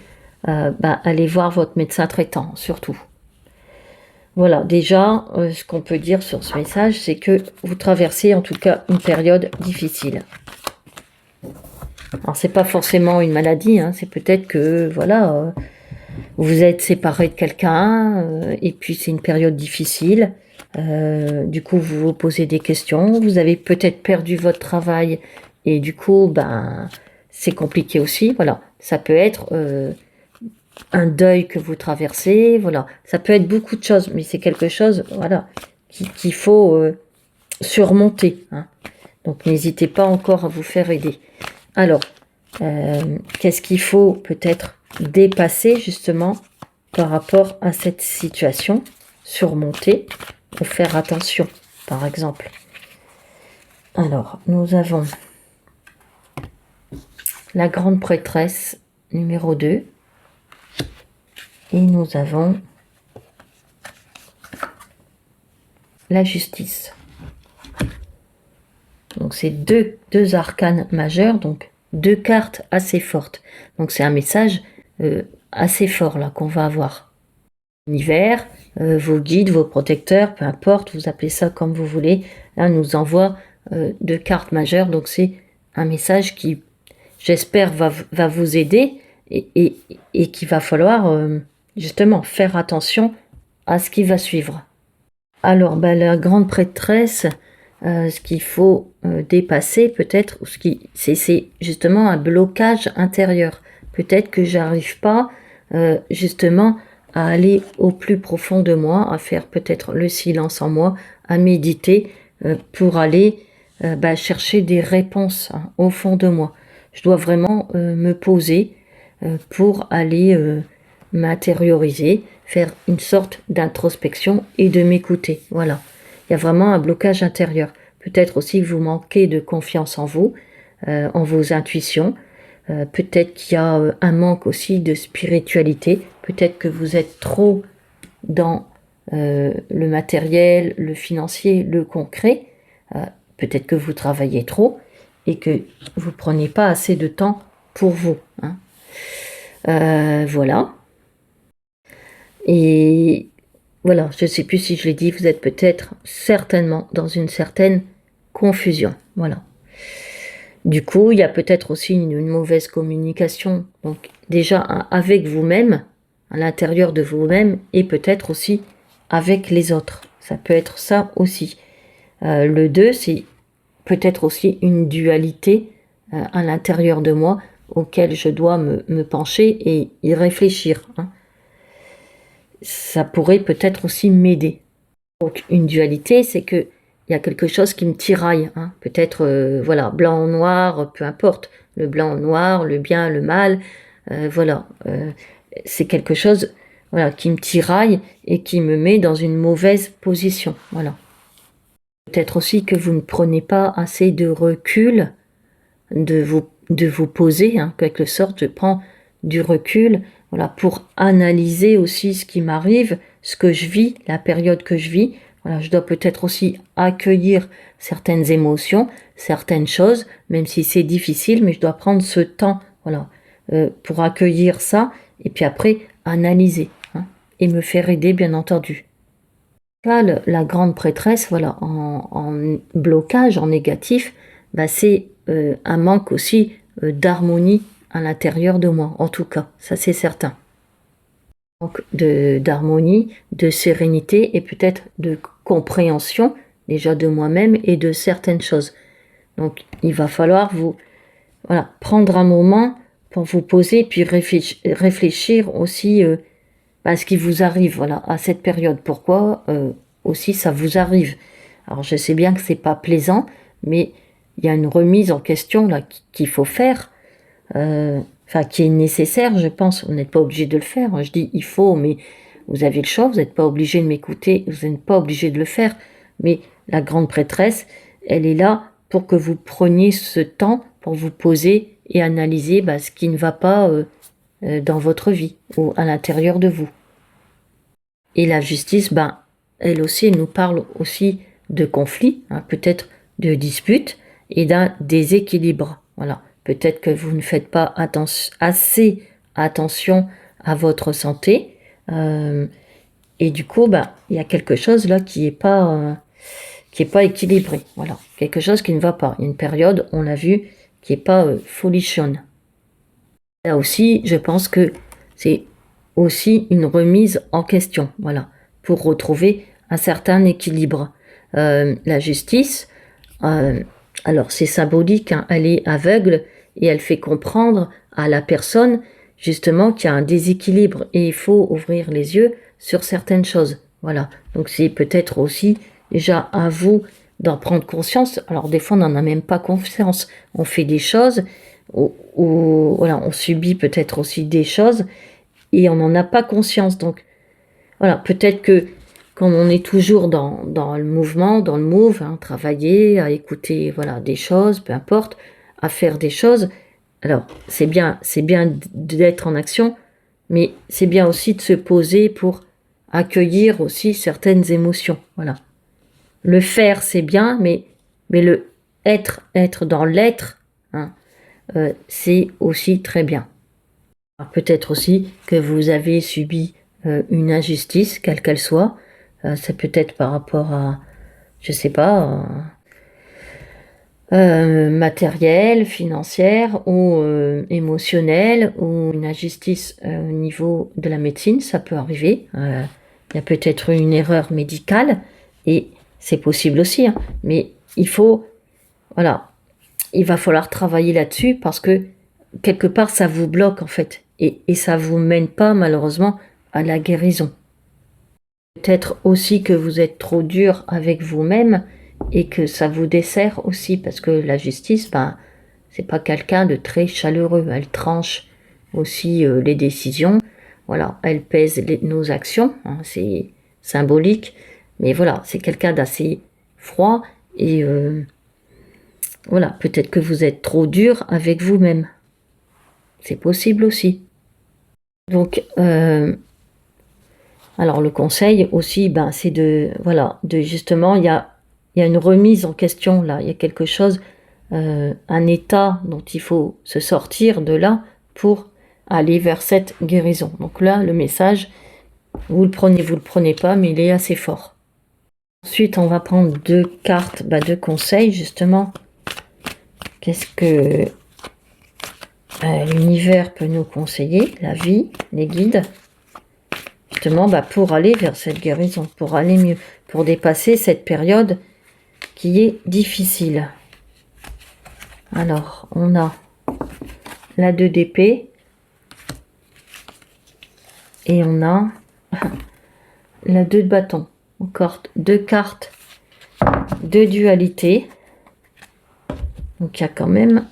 allez voir votre médecin traitant, surtout. Voilà, déjà, ce qu'on peut dire sur ce message, c'est que vous traversez en tout cas une période difficile. Alors, c'est pas forcément une maladie, hein, c'est peut-être que, voilà, vous êtes séparé de quelqu'un, et puis c'est une période difficile. Du coup, vous vous posez des questions. Vous avez peut-être perdu votre travail, et du coup, ben, c'est compliqué aussi. Voilà, ça peut être un deuil que vous traversez. Voilà, ça peut être beaucoup de choses, mais c'est quelque chose, voilà, qu'il faut surmonter, hein. Donc, n'hésitez pas encore à vous faire aider. Alors, qu'est-ce qu'il faut peut-être dépasser justement par rapport à cette situation, surmonter ou faire attention, par exemple. Alors, nous avons la grande prêtresse numéro 2 et nous avons la justice. Donc, c'est deux arcanes majeurs, donc deux cartes assez fortes. Donc, c'est un message assez fort là qu'on va avoir. L'univers, vos guides, vos protecteurs, peu importe, vous appelez ça comme vous voulez, là nous envoie deux cartes majeures, donc c'est un message qui, j'espère, va vous aider et qu'il va falloir justement faire attention à ce qui va suivre. Alors, la grande prêtresse, ce qu'il faut dépasser peut-être, c'est justement un blocage intérieur. Peut-être que j'arrive pas justement à aller au plus profond de moi, à faire peut-être le silence en moi, à méditer pour aller chercher des réponses, hein, au fond de moi. Je dois vraiment me poser pour aller m'intérioriser, faire une sorte d'introspection et de m'écouter. Voilà. Il y a vraiment un blocage intérieur. Peut-être aussi que vous manquez de confiance en vous, en vos intuitions. Peut-être qu'il y a un manque aussi de spiritualité. Peut-être que vous êtes trop dans le matériel, le financier, le concret. Peut-être que vous travaillez trop et que vous ne prenez pas assez de temps pour vous, hein. Voilà. Et voilà, je ne sais plus si je l'ai dit, vous êtes peut-être certainement dans une certaine confusion. Voilà. Du coup, il y a peut-être aussi une mauvaise communication. Donc déjà avec vous-même, à l'intérieur de vous-même, et peut-être aussi avec les autres. Ça peut être ça aussi. Le 2, c'est peut-être aussi une dualité à l'intérieur de moi auquel je dois me pencher et y réfléchir, hein. Ça pourrait peut-être aussi m'aider. Donc une dualité, c'est que il y a quelque chose qui me tiraille, hein. Peut-être voilà, blanc ou noir, peu importe, le blanc ou noir, le bien, le mal, voilà, c'est quelque chose, voilà, qui me tiraille et qui me met dans une mauvaise position, voilà. Peut-être aussi que vous ne prenez pas assez de recul, de vous poser, hein, en quelque sorte, je prends du recul, voilà, pour analyser aussi ce qui m'arrive, ce que je vis, la période que je vis. Voilà, je dois peut-être aussi accueillir certaines émotions, certaines choses, même si c'est difficile, mais je dois prendre ce temps, voilà, pour accueillir ça, et puis après analyser, hein, et me faire aider, bien entendu. Là, la grande prêtresse, voilà, en blocage, en négatif, c'est un manque aussi d'harmonie à l'intérieur de moi, en tout cas, ça c'est certain. Donc d'harmonie, de sérénité et peut-être de compréhension déjà de moi-même et de certaines choses. Donc il va falloir vous, voilà, prendre un moment pour vous poser puis réfléchir aussi à ce qui vous arrive, voilà, à cette période. Pourquoi aussi ça vous arrive. Alors je sais bien que c'est pas plaisant, mais il y a une remise en question là qu'il faut faire, qui est nécessaire, je pense. Vous n'êtes pas obligé de le faire. Je dis il faut, mais vous avez le choix. Vous n'êtes pas obligé de m'écouter. Vous n'êtes pas obligé de le faire. Mais la grande prêtresse, elle est là pour que vous preniez ce temps pour vous poser et analyser ce qui ne va pas dans votre vie ou à l'intérieur de vous. Et la justice, elle aussi, elle nous parle aussi de conflits, hein, peut-être de disputes et d'un déséquilibre. Voilà. Peut-être que vous ne faites pas assez attention à votre santé. Et du coup, il y a quelque chose là qui est pas équilibré. Voilà, quelque chose qui ne va pas. Il y a une période, on l'a vu, qui est pas folichonne. Là aussi, je pense que c'est aussi une remise en question, voilà, pour retrouver un certain équilibre. La justice, alors c'est symbolique, hein, elle est aveugle et elle fait comprendre à la personne justement qu'il y a un déséquilibre et il faut ouvrir les yeux sur certaines choses. Voilà, donc c'est peut-être aussi déjà à vous d'en prendre conscience. Alors des fois on n'en a même pas conscience, on fait des choses ou voilà, on subit peut-être aussi des choses et on n'en a pas conscience. Donc voilà, peut-être que comme on est toujours dans le mouvement, dans le move, hein, travailler, à écouter voilà, des choses, peu importe, à faire des choses, alors c'est bien d'être en action, mais c'est bien aussi de se poser pour accueillir aussi certaines émotions. Voilà. Le faire, c'est bien, mais le être dans l'être, hein, c'est aussi très bien. Peut-être aussi que vous avez subi une injustice, quelle qu'elle soit. C'est peut-être par rapport à, je sais pas, matérielle, financière ou émotionnelle, ou une injustice au niveau de la médecine, ça peut arriver. Il y a peut-être une erreur médicale, et c'est possible aussi, hein, mais voilà, il va falloir travailler là-dessus parce que quelque part ça vous bloque en fait et ça vous mène pas malheureusement à la guérison. Peut-être aussi que vous êtes trop dur avec vous-même et que ça vous dessert aussi parce que la justice, c'est pas quelqu'un de très chaleureux. Elle tranche aussi les décisions. Voilà, elle pèse nos actions. Hein, c'est symbolique, mais voilà, c'est quelqu'un d'assez froid et voilà, peut-être que vous êtes trop dur avec vous-même. C'est possible aussi. Donc, alors le conseil aussi, c'est de justement, il y a une remise en question là, il y a quelque chose, un état dont il faut se sortir de là pour aller vers cette guérison. Donc là, le message, vous le prenez pas, mais il est assez fort. Ensuite, on va prendre deux cartes, deux conseils justement. Qu'est-ce que l'univers peut nous conseiller, la vie, les guides, justement pour aller vers cette guérison, pour aller mieux, pour dépasser cette période qui est difficile. Alors, on a la 2 d'épée et on a la 2 de bâton. Encore deux cartes de dualité. Donc, il y a quand même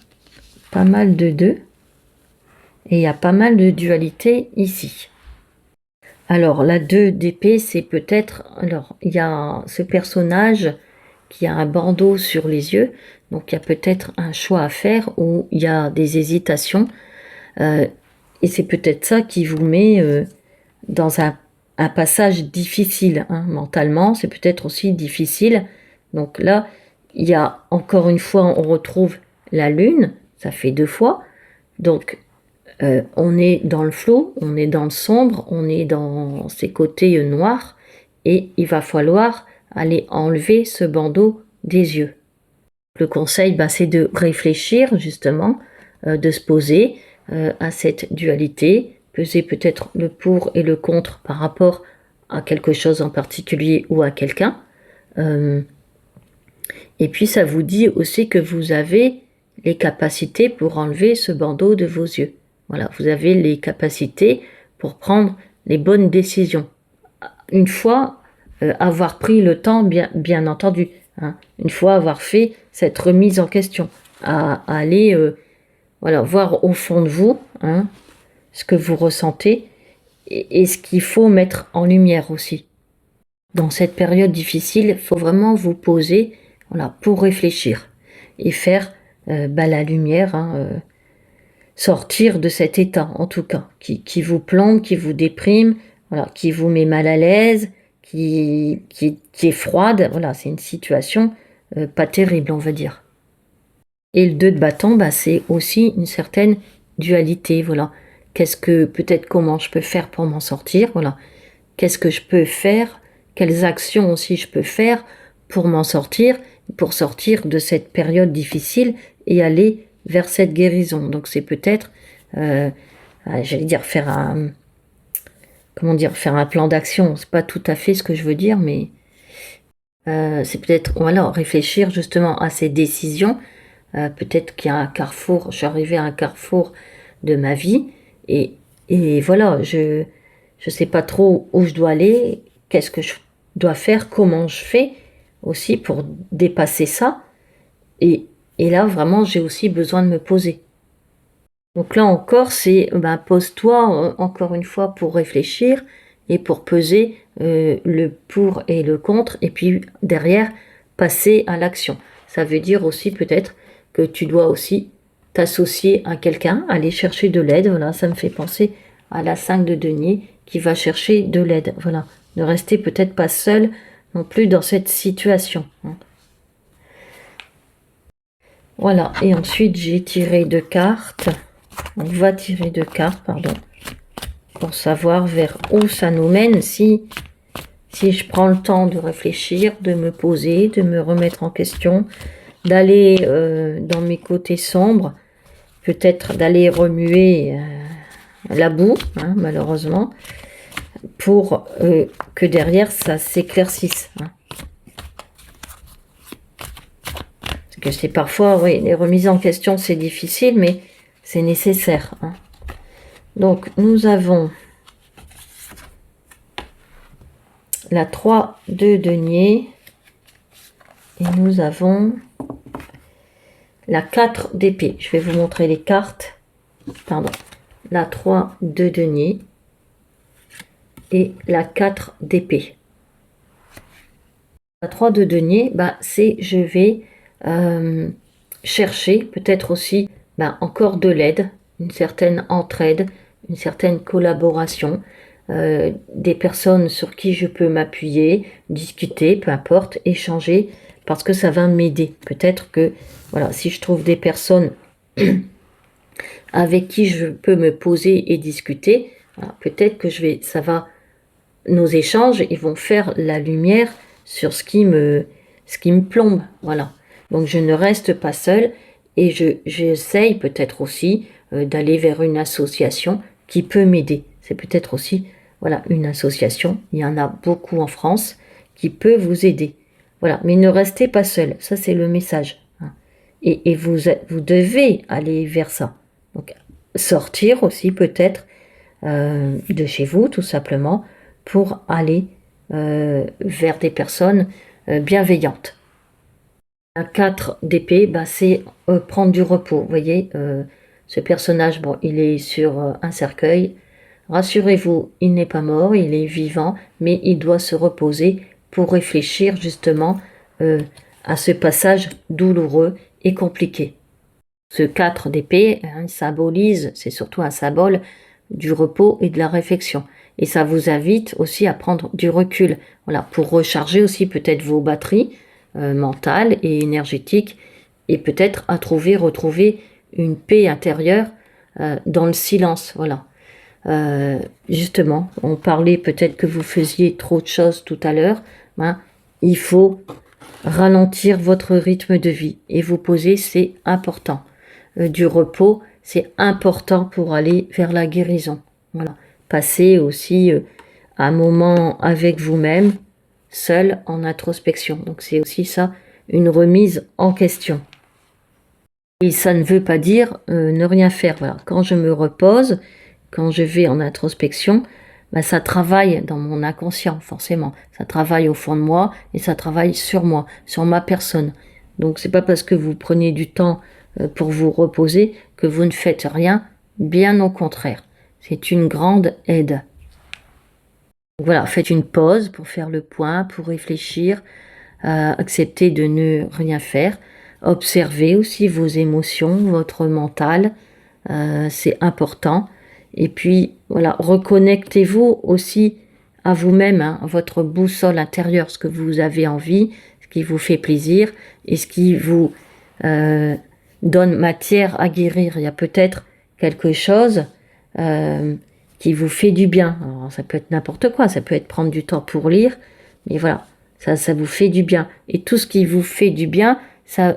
pas mal de 2. Et il y a pas mal de dualité ici. Alors, la 2 d'épée, c'est peut-être... Alors, il y a ce personnage qui a un bandeau sur les yeux. Donc, il y a peut-être un choix à faire où il y a des hésitations. Et c'est peut-être ça qui vous met dans un passage difficile. Hein, mentalement, c'est peut-être aussi difficile. Donc là, il y a encore une fois, on retrouve la lune. Ça fait 2 fois. Donc, on est dans le flou, on est dans le sombre, on est dans ces côtés noirs. Et il va falloir aller enlever ce bandeau des yeux. Le conseil, c'est de réfléchir justement, de se poser à cette dualité, peser peut-être le pour et le contre par rapport à quelque chose en particulier ou à quelqu'un. Et puis ça vous dit aussi que vous avez les capacités pour enlever ce bandeau de vos yeux. Voilà, vous avez les capacités pour prendre les bonnes décisions. Une fois avoir pris le temps, bien entendu, hein, une fois avoir fait cette remise en question, à aller voir au fond de vous, hein, ce que vous ressentez et ce qu'il faut mettre en lumière aussi. Dans cette période difficile, il faut vraiment vous poser pour réfléchir et faire la lumière, hein, sortir de cet état en tout cas, qui vous plombe, qui vous déprime, qui vous met mal à l'aise, qui est froide. Voilà, c'est une situation pas terrible, on va dire. Et le 2 de bâton, c'est aussi une certaine dualité. Voilà, qu'est-ce que peut-être comment je peux faire pour m'en sortir. Voilà, qu'est-ce que je peux faire, quelles actions aussi je peux faire pour m'en sortir, pour sortir de cette période difficile et aller vers cette guérison. Donc c'est peut-être, j'allais dire faire un, comment dire, faire un plan d'action. C'est pas tout à fait ce que je veux dire, mais c'est peut-être, voilà, réfléchir justement à ces décisions. Peut-être qu'il y a un carrefour, je suis arrivée à un carrefour de ma vie et voilà, je sais pas trop où je dois aller, qu'est-ce que je dois faire, comment je fais aussi pour dépasser ça. Et, et là, vraiment, j'ai aussi besoin de me poser. Donc là encore, c'est ben, pose-toi encore une fois pour réfléchir et pour peser le pour et le contre, et puis derrière, passer à l'action. Ça veut dire aussi peut-être que tu dois aussi t'associer à quelqu'un, aller chercher de l'aide. Voilà, ça me fait penser à la 5 de denier qui va chercher de l'aide. Voilà, ne restez peut-être pas seul non plus dans cette situation. Voilà, et ensuite j'ai tiré 2 cartes. On va tirer 2 cartes, pardon, pour savoir vers où ça nous mène si je prends le temps de réfléchir, de me poser, de me remettre en question, d'aller dans mes côtés sombres, peut-être d'aller remuer la boue, hein, malheureusement, pour que derrière ça s'éclaircisse. Hein. Parce que c'est parfois, oui, les remises en question c'est difficile, mais c'est nécessaire. Hein. Donc nous avons la 3 de denier et nous avons la 4 d'épée. Je vais vous montrer les cartes. Pardon. La 3 de denier et la 4 d'épée. La 3 de denier, bah, c'est je vais chercher peut-être aussi encore de l'aide, une certaine entraide, une certaine collaboration, des personnes sur qui je peux m'appuyer, discuter, peu importe, échanger, parce que ça va m'aider. Peut-être que, voilà, si je trouve des personnes avec qui je peux me poser et discuter, voilà, peut-être que nos échanges, ils vont faire la lumière sur ce qui me plombe, voilà. Donc je ne reste pas seule et j'essaye peut-être aussi d'aller vers une association qui peut m'aider. C'est peut-être aussi, voilà, une association, il y en a beaucoup en France, qui peut vous aider. Voilà, mais ne restez pas seul, ça c'est le message. Hein. Et vous devez aller vers ça. Donc sortir aussi peut-être de chez vous, tout simplement, pour aller vers des personnes bienveillantes. Un 4 d'épée, c'est prendre du repos. Vous voyez, ce personnage, bon, il est sur un cercueil. Rassurez-vous, il n'est pas mort, il est vivant, mais il doit se reposer pour réfléchir justement à ce passage douloureux et compliqué. Ce 4 d'épée symbolise, c'est surtout un symbole du repos et de la réflexion. Et ça vous invite aussi à prendre du recul, voilà, pour recharger aussi peut-être vos batteries mentales et énergétiques, et peut-être à retrouver une paix intérieure dans le silence, voilà. Justement, on parlait peut-être que vous faisiez trop de choses tout à l'heure, hein, il faut ralentir votre rythme de vie et vous poser, c'est important. Du repos, c'est important pour aller vers la guérison. Voilà. Passer aussi un moment avec vous-même, seul en introspection. Donc c'est aussi ça, une remise en question. Et ça ne veut pas dire ne rien faire. Voilà. Quand je me repose, quand je vais en introspection, ça travaille dans mon inconscient, forcément. Ça travaille au fond de moi et ça travaille sur moi, sur ma personne. Donc c'est pas parce que vous prenez du temps pour vous reposer que vous ne faites rien, bien au contraire. C'est une grande aide. Donc voilà, faites une pause pour faire le point, pour réfléchir, accepter de ne rien faire. Observez aussi vos émotions, votre mental, c'est important. Et puis voilà, reconnectez-vous aussi à vous-même, hein, à votre boussole intérieure, ce que vous avez envie, ce qui vous fait plaisir et ce qui vous donne matière à guérir. Il y a peut-être quelque chose qui vous fait du bien. Alors, ça peut être n'importe quoi, ça peut être prendre du temps pour lire, mais voilà, ça vous fait du bien. Et tout ce qui vous fait du bien, ça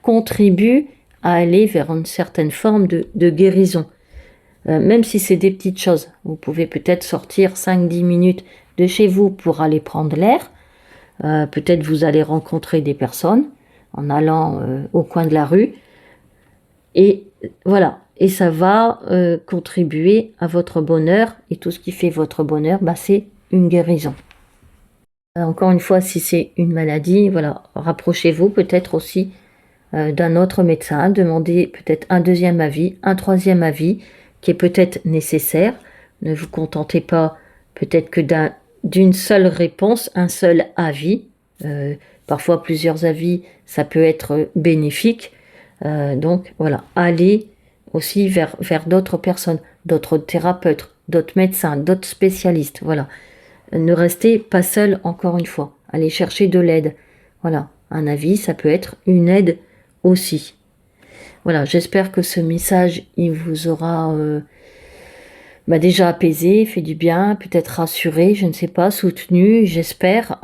contribue à aller vers une certaine forme de guérison. Même si c'est des petites choses, vous pouvez peut-être sortir 5-10 minutes de chez vous pour aller prendre l'air. Peut-être vous allez rencontrer des personnes en allant au coin de la rue. Et voilà, et ça va contribuer à votre bonheur. Et tout ce qui fait votre bonheur, c'est une guérison. Encore une fois, si c'est une maladie, voilà, rapprochez-vous peut-être aussi d'un autre médecin, demandez peut-être un deuxième avis, un troisième avis, qui est peut-être nécessaire. Ne vous contentez pas peut-être que d'une seule réponse, un seul avis. Parfois plusieurs avis, ça peut être bénéfique. Donc voilà, allez aussi vers d'autres personnes, d'autres thérapeutes, d'autres médecins, d'autres spécialistes. Voilà, ne restez pas seul encore une fois. Allez chercher de l'aide. Voilà, un avis, ça peut être une aide aussi. Voilà, j'espère que ce message, il vous aura déjà apaisé, fait du bien, peut-être rassuré, je ne sais pas, soutenu, j'espère.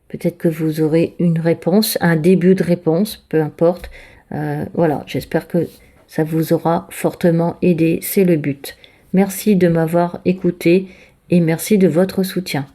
Peut-être que vous aurez une réponse, un début de réponse, peu importe. Voilà, j'espère que ça vous aura fortement aidé, c'est le but. Merci de m'avoir écouté et merci de votre soutien.